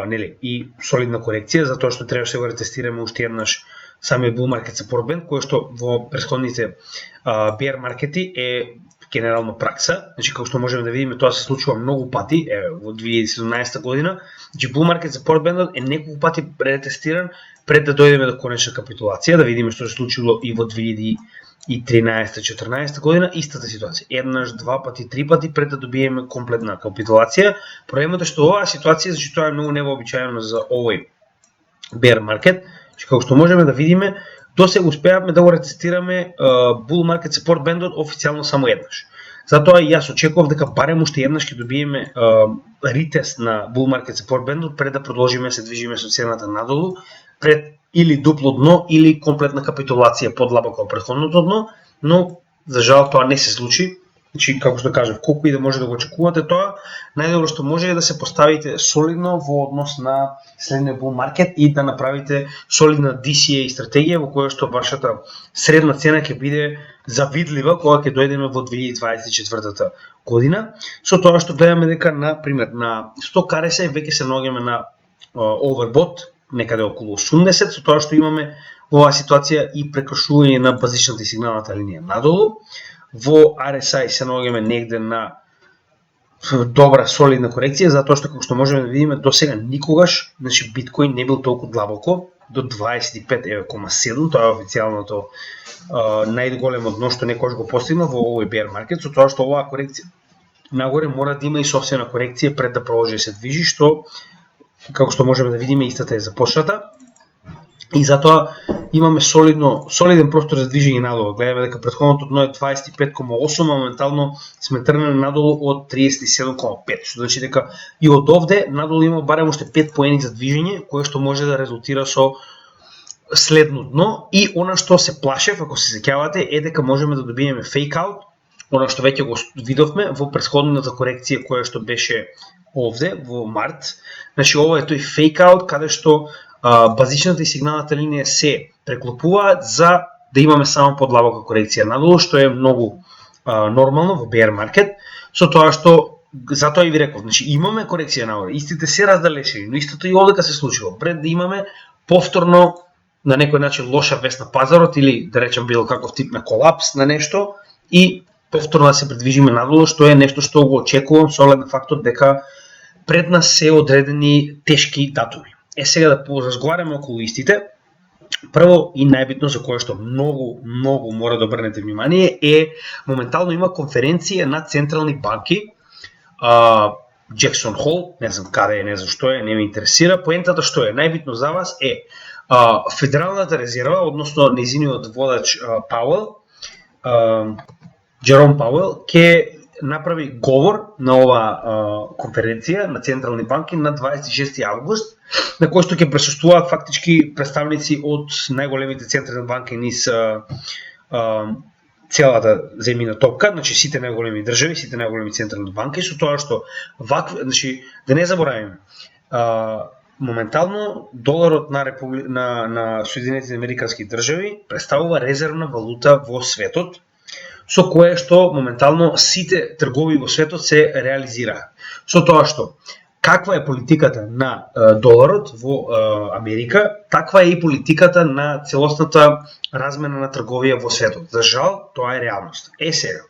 нели, и солидна корекција, затоа што требаше да го ретестираме уште еднаш самиот bull market support band, кој што во претходните bear маркети е генерално пракса. Значи како што можеме да видиме, тоа се случува многу пати, во 2017 година. Значи bull market support band е неколку пати ретестиран пред да дојдеме до конечна капитулација, да видиме што се случило и во 2013-14 година, истата ситуација. Еднаш, два пати, три пати пред да добиеме комплетна капитулација. Проблемот е што оваа ситуација, значи тоа е многу невообичаено за овој bear market. Значи како што можеме да видиме, до сега успеавме да го ретестираме bull market support band официјално само еднаш. Затоа и јас очекував дека барем уште еднаш ќе добиеме ретест на bull market support band пред да продолжиме се движиме со цената надолу, пред или дупло дно или комплетна капитулација подлабоко од претходното дно, но за жал тоа не се случи. Значи, како што кажав, колку и да може да го очекувате тоа, најдобро што може е да се поставите солидно во однос на следниот bull market и да направите солидна DCA стратегија во која што вашата средна цена ќе биде завидлива кога ќе дојдеме во 2024 година. Со тоа што гледаме дека на пример на сток RSI веќе се наоѓаме на overbought, некаде околу 80, со тоа што имаме во оваа ситуација и прекршување на базичната и сигналната линија надолу. Во RSI се наоѓаме негде на добра солидна корекција, затоа што како што можеме да видиме до сега никогаш, значи биткоин не бил толку длабоко до 25,7, тоа е официјалното најголемо дно што некогаш го постигнал во овој bear market, со тоа што оваа корекција нагоре мора да има и собствена корекција пред да продолжи да се движи, што како што можеме да видиме истата е започната. И затоа имаме солиден простор за движење надолу. Гледаме дека претходното дно е 25,8, а моментално сме тргнали надолу од 37,5. Што значи дека и од овде надолу има барем уште 5 поени за движење, кое што може да резултира со следно дно. И она што се плашев, ако се сеќавате, е дека можеме да добиеме фейк аут, она што веќе го видовме во претходната корекција која што беше овде во март. Значи ова е тој фейк аут каде што базичната и сигналната линија се преклопуваат за да имаме само подлабока корекција надолу, што е многу нормално во bear market, со тоа што затоа и ви реков, значи имаме корекција нагоре, истите се раздалечени, но истото и овдека се случило, пред да имаме повторно на некој начин лоша вест на пазарот или да речем било каков тип на колапс на нешто и повторно да се придвижиме надолу, што е нешто што го очекувам со оглед на фактот дека пред нас се одредени тешки датуми. Сега да поразговараме околу истите. Прво и најбитно за кое што многу мора да обрнете внимание е моментално има конференција на централни банки, Джексон Хол, не знам каде е, не знам што е, не ме интересира. Поентата што е најбитно за вас е Федералната резерва, односно нејзиниот водач Пауел, Джером Пауел, ќе направи говор на ова конференција на централни банки на 26 август, на кој што ќе присуствуваат фактички представници од најголемите централни банки низ целата земјина топка, значи сите најголеми држави, сите најголеми централни банки, со тоа што значи да не заборавиме, моментално доларот на Соединетите американски држави представува резервна валута во светот, со кое што моментално сите тргови во светот се реализираат. Со тоа што каква е политиката на доларот во Америка, таква е и политиката на целосната размена на трговија во светот. За жал, тоа е реалност. Сега,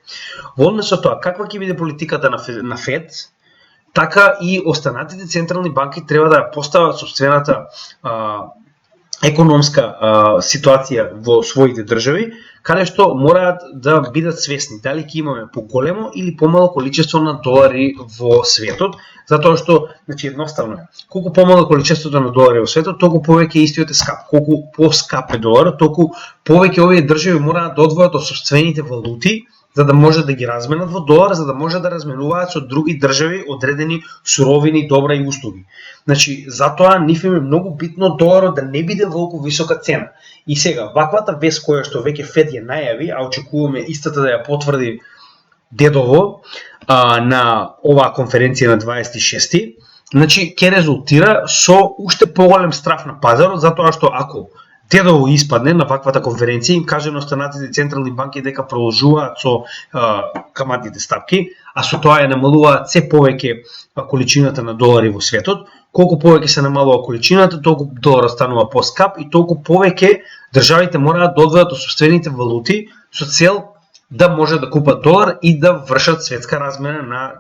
во однос со тоа, каква ќе биде политиката на Фед, така и останатите централни банки треба да постават собствената економска ситуација во своите држави, каде што мораат да бидат свесни дали ќе имаме поголемо или помало количество на долари во светот, затоа што, значи едноставно е, колку помало количеството на долари во светот, толку повеќе истиот е скап. Колку поскап е доларот, толку повеќе овие држави мораат да одвојат од собствените валути, за да може да ги разменат во долар, за да може да разменуваат со други држави одредени суровини, добра и услуги. Значи, затоа нив им е многу битно доларот да не биде волку висока цена. И сега, ваквата вест која што веќе Фед ја најави, а очекуваме истата да ја потврди дедово на оваа конференција на 26-ти, значи ќе резултира со уште поголем страф на пазарот, затоа што ако дедово испадне на ваквата конференција, им каже на останатите централни банки дека продолжуваат со каматните стапки, а со тоа ја намалуваат се повеќе количината на долари во светот. Колку повеќе се намалува количината, толку доларот станува поскап и толку повеќе државите мораат да одвојат од собствените валути со цел да може да купат долар и да вршат светска размена на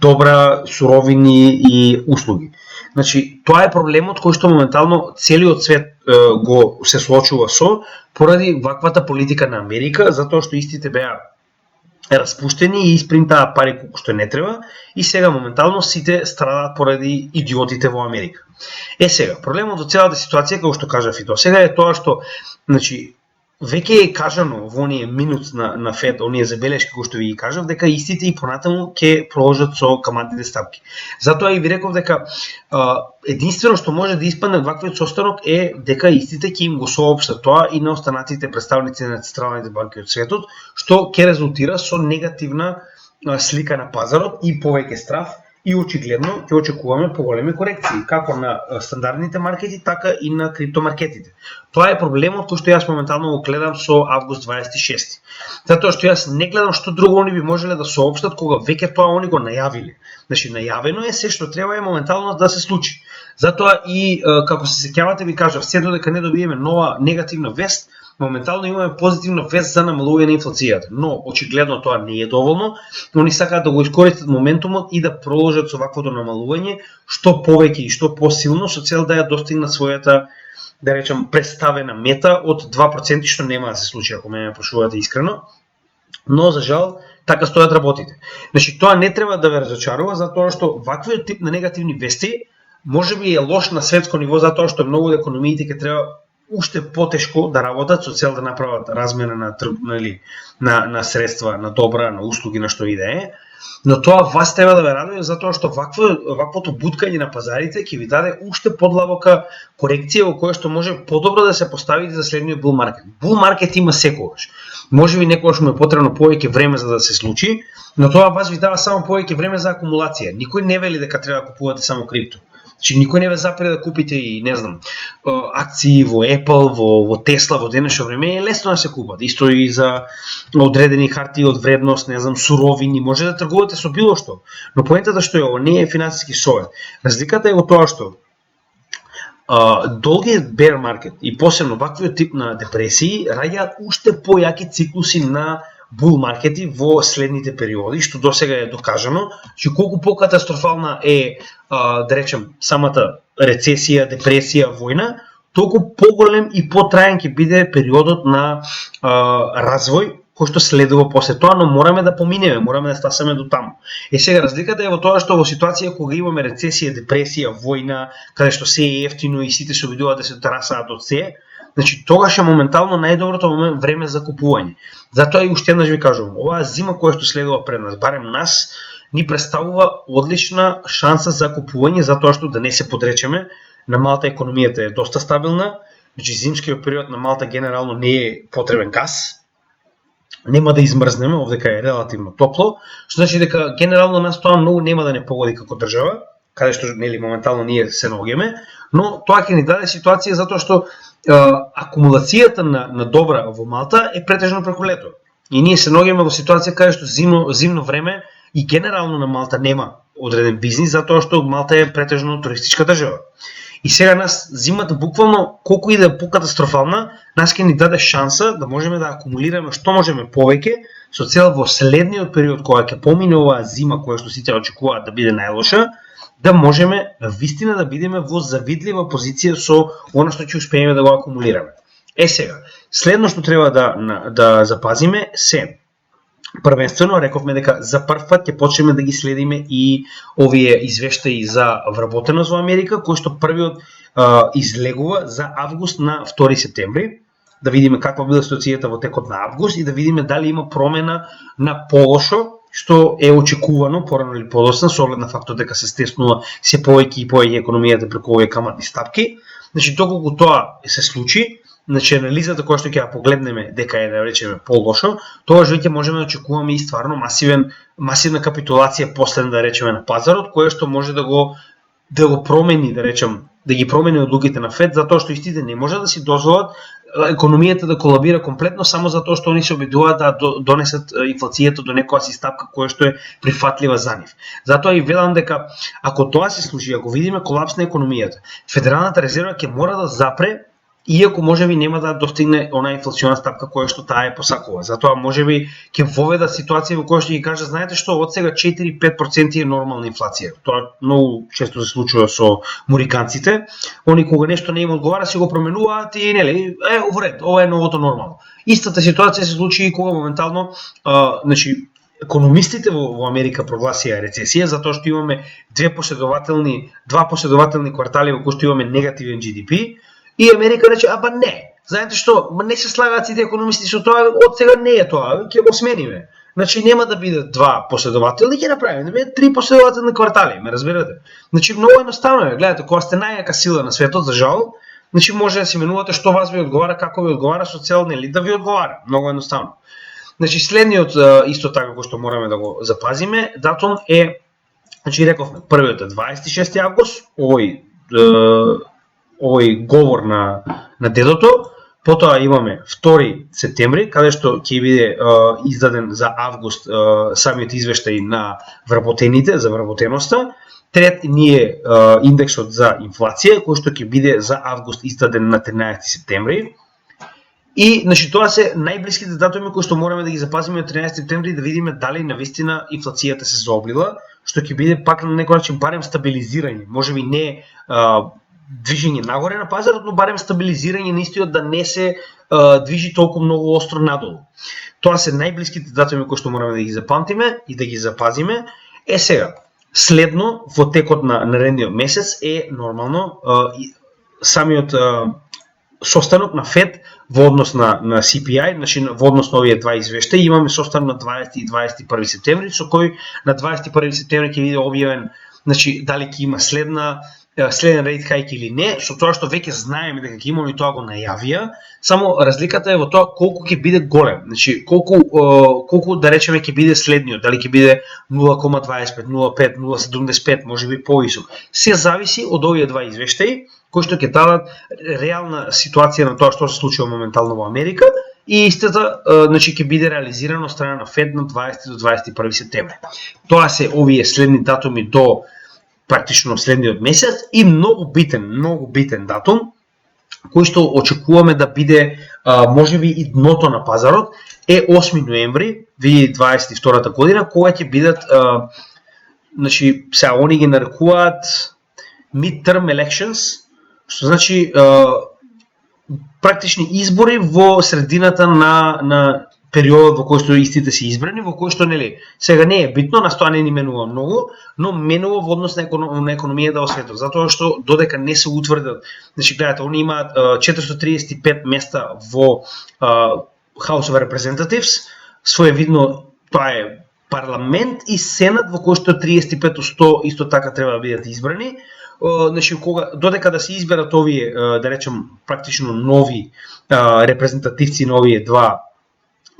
добра суровини и услуги. Значи, тоа е проблемот кој што моментално целиот свет го се соочува со поради ваквата политика на Америка, затоа што истите беа распуштени и испринтаа пари колку што не треба и сега моментално сите страдаат поради идиотите во Америка. Сега, проблемот од целата ситуација, како што кажав и до сега, е тоа што, значи, веќе е кажано во оние минут на Фед, оние забелешки кои што ви ги кажав, дека истите и понатаму ќе продолжат со каматните стапки. Затоа и ви реков дека единствено што може да испадне ваквиот состанок е дека истите ќе им го соопштат тоа и на останатите представници на централните банки од светот, што ќе резултира со негативна слика на пазарот и повеќе страф. И очигледно ќе очекуваме поголеми корекции, како на стандардните маркети, така и на криптомаркетите. Тоа е проблемот кој што јас моментално го гледам со август 26. Затоа што јас не гледам што друго они би можеле да соопштат кога веќе тоа они го најавиле. Значи најавено е се што треба е моментално да се случи. Затоа и како се сеќавате ви кажав, се додека не добиеме нова негативна вест, моментално имаме позитивна вест за намалување на инфлацијата, но очигледно тоа не е доволно, но они сакаат да го искористат моментумот и да продолжат со ваквото намалување, што повеќе и што посилно, со цел да ја достигнат својата, да речем, представена мета од 2%, што нема да се случи, ако ме прашувате искрено. Но за жал, така стојат работите. Значи тоа не треба да ве разочарува, затоа што ваквиот тип на негативни вести можеби е лош на светско ниво, затоа што многу од економиите ќе треба уште потешко да работат со цел да направат размена на средства, на добра, на услуги, на што и да е. Но тоа вас треба да ве радува затоа што ваквото буткање на пазарите ќе ви даде уште подлабока корекција во која што може подобро да се поставите за следниот бул маркет. Бул маркет има секогаш. Можеби некогаш му е потребно повеќе време за да се случи, но тоа вас ви дава само повеќе време за акумулација. Никој не вели дека треба да купувате само крипто. Значи никој не ве запре да купите и не знам акции во Apple, во Tesla во денешно време е лесно да се купат. Исто и за одредени харти од вредност, не знам, суровини, може да тргувате со било што. Но поентата што е ова не е финансиски совет. Разликата е во тоа што долгиот bear market и посебно ваквиот тип на депресии раѓаат уште појаки циклуси на бул маркети во следните периоди, што досега е докажано, че колку покатастрофална е, да речем, самата рецесија, депресија, војна, толку поголем и потраен ќе биде периодот на развој кој што следува после тоа, но мораме да поминеме, мораме да стасаме до таму. Сега разликата е во тоа што во ситуација кога имаме рецесија, депресија, војна, каде што се е ефтино и сите се обидуваат да се тарасаат од се, значи тогаш е моментално најдоброто време за купување. Затоа и уште еднаш ви кажувам, оваа зима која што следува пред нас, барем нас, ни представува одлична шанса за купување, затоа што да не се подречеме, на Малта економијата е доста стабилна, значи зимскиот период на Малта генерално не е потребен газ, нема да измрзнеме, овдека е релативно топло, што значи дека генерално нас тоа многу нема да не погоди како држава, каде што нели моментално ние се наоѓаме, но тоа ќе ни даде ситуација затоа што акумулацијата на добра во Малта е претежно преку лето. И ние се наоѓаме во ситуација каде што зимно време и генерално на Малта нема одреден бизнис, затоа што Малта е претежно туристичка држава. И сега нас зимата буквално колку и да е покатастрофална, нас ќе ни даде шанса да можеме да акумулираме што можеме повеќе со цел во следниот период кога ќе помине оваа зима која што сите очекуваат да биде најлоша, да можеме навистина да бидеме во завидлива позиција со она што ќе успееме да го акумулираме. Сега, следно што треба да запазиме се првенствено рековме дека за прв пат ќе почнеме да ги следиме и овие извештаи за вработеност во Америка, кој што првиот излегува за август на 2 септември, да видиме каква била ситуацијата во текот на август и да видиме дали има промена на полошо, што е очекувано порано или подоцна со оглед на фактот дека се стеснува се повеќе и повеќе економијата преку овие каматни стапки. Значи доколку тоа се случи, значи анализата која што ќе ја погледнеме дека е да речеме полошо, тогаш веќе можеме да очекуваме и стварно масивна капитулација последна да речеме на пазарот, која што може да го промени, да речем, да ги промени одлуките на ФЕД, затоа што истите не може да си дозволат економијата да колабира комплетно само затоа што они се обидуваат да донесат инфлацијата до некоја си стапка која што е прифатлива за нив. Затоа и велам дека ако тоа се случи, ако видиме колапс на економијата, Федералната резерва ќе мора да запре, иако можеби нема да достигне она инфлациона стапка која што таа е посакува. Затоа можеби ќе воведа ситуација во која што ќе каже, знаете што, од сега 4-5% е нормална инфлација. Тоа многу често се случува со муриканците. Они кога нешто не им одговара си го променуваат и нели, во ред, ова е новото нормално. Истата ситуација се случи и кога моментално, значи економистите во Америка прогласија рецесија затоа што имаме два последователни квартали во кои што имаме негативен GDP. И Америка рече, не, знаете што, не се слагаат сите економисти со тоа, од сега не е тоа, ќе го смениме. Значи нема да бидат два последователни, ќе направиме, да бидат 3 последователни квартали, ме разбирате? Значи многу едноставно е, гледате, кога сте најака сила на светот, за жал, значи може да се менувате што вас ви одговара, како ви одговара, со цел нели да ви одговара, многу едноставно. Значи следниот исто така кој што мораме да го запазиме, датум е, значи рековме, првиот е 26 август, овој говор на дедото, потоа имаме 2 септември, каде што ќе биде издаден за август самиот извештај на вработените, за вработеноста. Трет ни е индексот за инфлација, кој што ќе биде за август издаден на 13 септември. И значи тоа се најблиските датуми кои што мораме да ги запазиме од 13 септември да видиме дали навистина инфлацијата се заоблила, што ќе биде пак на некој начин барем стабилизирање, можеби не движење нагоре на пазарот, но барем стабилизирање на истиот да не се движи толку многу остро надолу. Тоа се најблиските датуми кои што мораме да ги запамтиме и да ги запазиме. Сега, следно во текот на наредниот месец е нормално самиот состанок на ФЕД во однос на CPI, значи во однос на овие два извештаи. Имаме состанок на 20 и 21 септември, со кој на 21 септември ќе биде објавен, значи дали ќе има следен рейт хајк или не, со тоа што веќе знаеме дека ќе имаме и тоа го најавија, само разликата е во тоа колку ќе биде голем, значи колку да речеме ќе биде следниот, дали ќе биде 0,25, 0,5, 0,75, можеби повисок. Се зависи од овие два извештаи кои што ќе дадат реална ситуација на тоа што се случува моментално во Америка и истата, значи ќе биде реализирано од страна на ФЕД на 20 до 21 септември. Тоа се овие следни датуми до практично следниот месец и многу битен датум кој што очекуваме да биде можеби и дното на пазарот е 8 ноември 2022 година, кога ќе бидат значи сега они ги нарекуваат midterm elections, што значи практични избори во средината на периодот во кој што истите се избрани, во кој што нели сега не е битно, нас тоа не ни менува многу, но менува во однос на економијата во светот, затоа што додека не се утврдат, значи гледате, они имаат 435 места во House of Representatives, своевидно тоа е парламент и сенат во кој што 35% исто така треба да бидат избрани. Значи додека да се изберат овие, да речем, практично нови репрезентативци на овие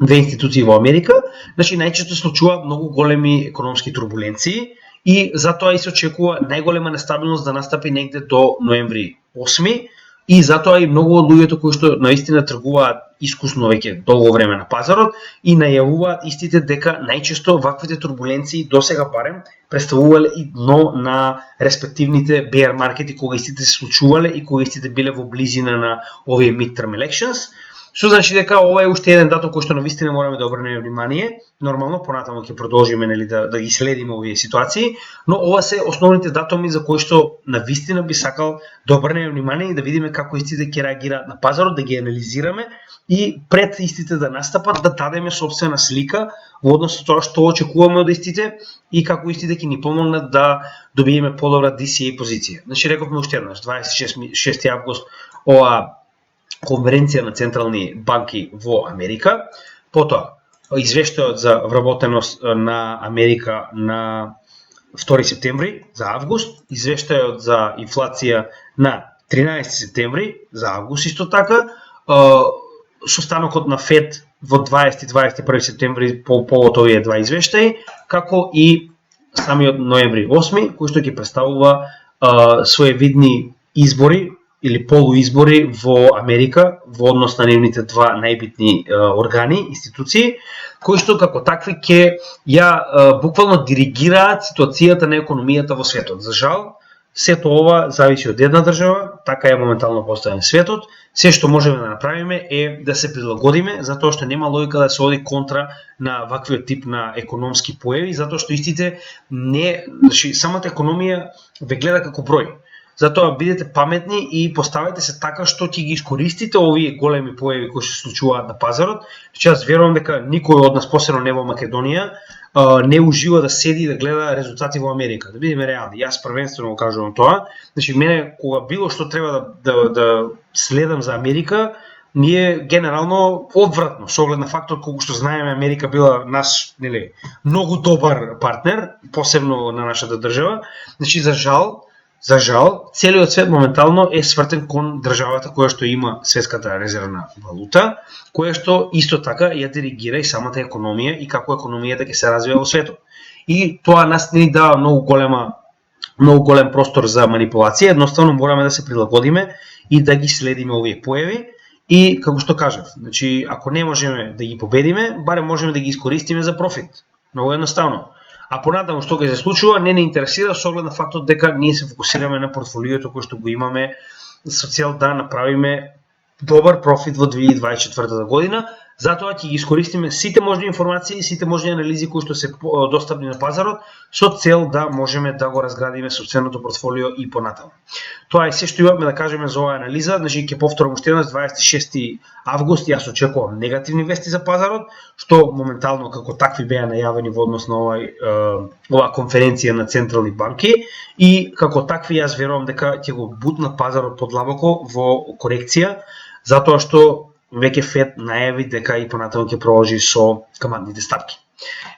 две институции во Америка, значи најчесто случуваат многу големи економски турбуленции и затоа и се очекува најголема нестабилност да настапи негде до ноември 8 и затоа и многу од луѓето кои што наистина тргуваат искусно веќе долго време на пазарот и најавуваат истите дека најчесто ваквите турбуленции досега барем представувале и дно на респективните bear маркети кога истите се случувале и кога истите биле во близина на овие midterm elections. Што значи дека ова е уште еден датум кој што навистина мораме да обрнеме внимание. Нормално понатаму ќе продолжиме нели да ги следиме овие ситуации, но ова се основните датуми за кои што навистина би сакал да обрнеме внимание и да видиме како истите ќе реагираат на пазарот, да ги анализираме и пред истите да настапат да дадеме собствена слика во однос на тоа што очекуваме од истите и како истите ќе ни помогнат да добиеме подобра DCA позиција. Значи рековме уште еднаш 26 август ова конференција на централни банки во Америка, потоа извештајот за вработеност на Америка на 2 септември за август, извештајот за инфлација на 13 септември за август исто така, состанокот на ФЕД во 20-21 септември по повод овие два извештаи, како и самиот ноември 8 кој што ќе представува своевидни избори или полуизбори во Америка во однос на нивните два најбитни органи, институции, кои што како такви ќе ја буквално диригираат ситуацијата на економијата во светот. За жал, сето ова зависи од една држава, така е моментално поставен светот. Се што можеме да направиме е да се прилагодиме, затоа што нема логика да се оди контра на ваквиот тип на економски појави, затоа што истите не, значи самата економија ве гледа како број. Затоа бидете паметни и поставете се така што ќе ги искористите овие големи појави кои се случуваат на пазарот. Значи јас верувам дека никој од нас, посебно не во Македонија, не ужива да седи и да гледа резултати во Америка. Да бидеме реални. Јас првенствено го кажувам тоа. Значи мене кога било што треба да следам за Америка, ми е генерално одвратно со оглед на фактор колку што знаеме Америка била наш, нели, многу добар партнер, посебно на нашата држава. Значи за жал, целиот свет моментално е свртен кон државата која што има светската резервна валута, која што исто така ја диригира и самата економија и како економијата ќе се развива во светот. И тоа нас не ни дава многу голем простор за манипулација, едноставно мораме да се прилагодиме и да ги следиме овие појави и како што кажав, значи ако не можеме да ги победиме, барем можеме да ги искористиме за профит. Многу едноставно. А понатаму што ќе се случува не ни интересира со оглед на фактот дека ние се фокусираме на портфолиото кој што го имаме со цел да направиме добар профит во 2024 година. Затоа ќе ги искористиме сите можни информации, сите можни анализи кои што се достапни на пазарот со цел да можеме да го разградиме сопственото портфолио и понатаму. Тоа е се што имаме да кажеме за оваа анализа. Значи ќе повторам уште еднаш 26 август јас очекувам негативни вести за пазарот, што моментално како такви беа најавени во однос на оваа конференција на централни банки и како такви јас верувам дека ќе го бутнат пазарот подлабоко во корекција, затоа што веќе ФЕД најави дека и понатаму ќе продолжи со каматните стапки.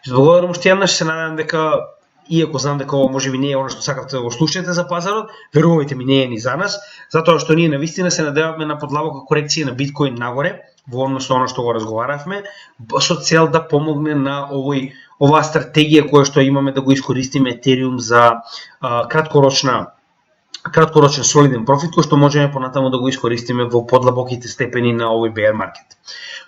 Благодарам уште еднаш, се надевам дека иако знам дека ова можеби не е она што сакавте да го слушнете за пазарот, верувајте ми, не е ни за нас, затоа што ние навистина се надеваме на подлабока корекција на биткоин нагоре, во однос на она што го разговаравме, со цел да помогне на оваа стратегија која што имаме да го искористиме Етериум за краткорочен солиден профит кој што можеме понатаму да го искористиме во подлабоките степени на овој bear market.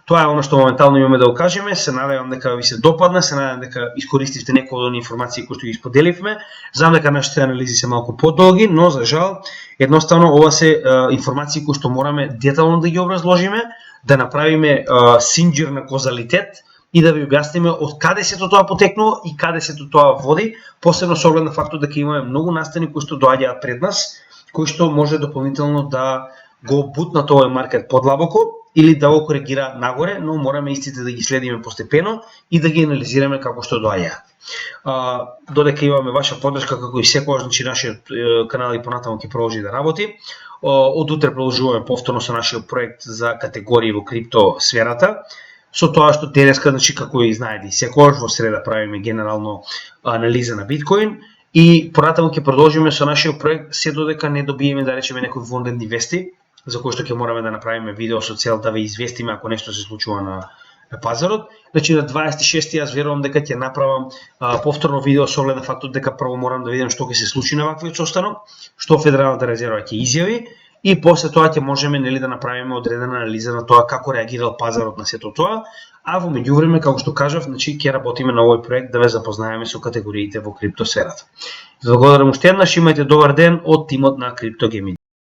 Тоа е она што моментално имаме да го кажеме. Се надевам дека ви се допадна, се надевам дека искористивте некои од оние информации кои што ги споделивме. Знам дека нашите анализи се малку подолги, но за жал едноставно ова се информации кои што мораме детално да ги образложиме, да направиме синџир на козалитет и да ви објасниме од каде сето тоа потекнува и каде сето тоа води, посебно со оглед на фактот дека имаме многу настани кои што доаѓаат пред нас, кои што може дополнително да го бутнат овој маркет подлабоко или да го коригира нагоре, но мораме истите да ги следиме постепено и да ги анализираме како што доаѓаат. Додека имаме ваша поддршка, како и секогаш, значи нашиот канал и понатаму ќе продолжи да работи. Од утре продолжуваме повторно со нашиот проект за категории во крипто сферата. Со тоа што денеска, значи како и знаете, секогаш во среда правиме генерално анализа на биткоин и понатаму ќе продолжиме со нашиот проект се додека не добиеме, да речеме, некои вонредни вести, за кои што ќе мораме да направиме видео со цел да ве известиме ако нешто се случува на пазарот. Значи на 26 јас верувам дека ќе направам повторно видео со оглед на фактот дека прво морам да видам што ќе се случи на ваквиот состанок, што Федералната резерва ќе изјави и после тоа ќе можеме да направиме одредена анализа на тоа како реагирал пазарот на сето тоа, а во меѓувреме, како што кажав, значи ќе работиме на овој проект да ве запознаеме со категориите во криптосферата. Благодарам уште еднаш, имајте добар ден од тимот на CryptoGaming.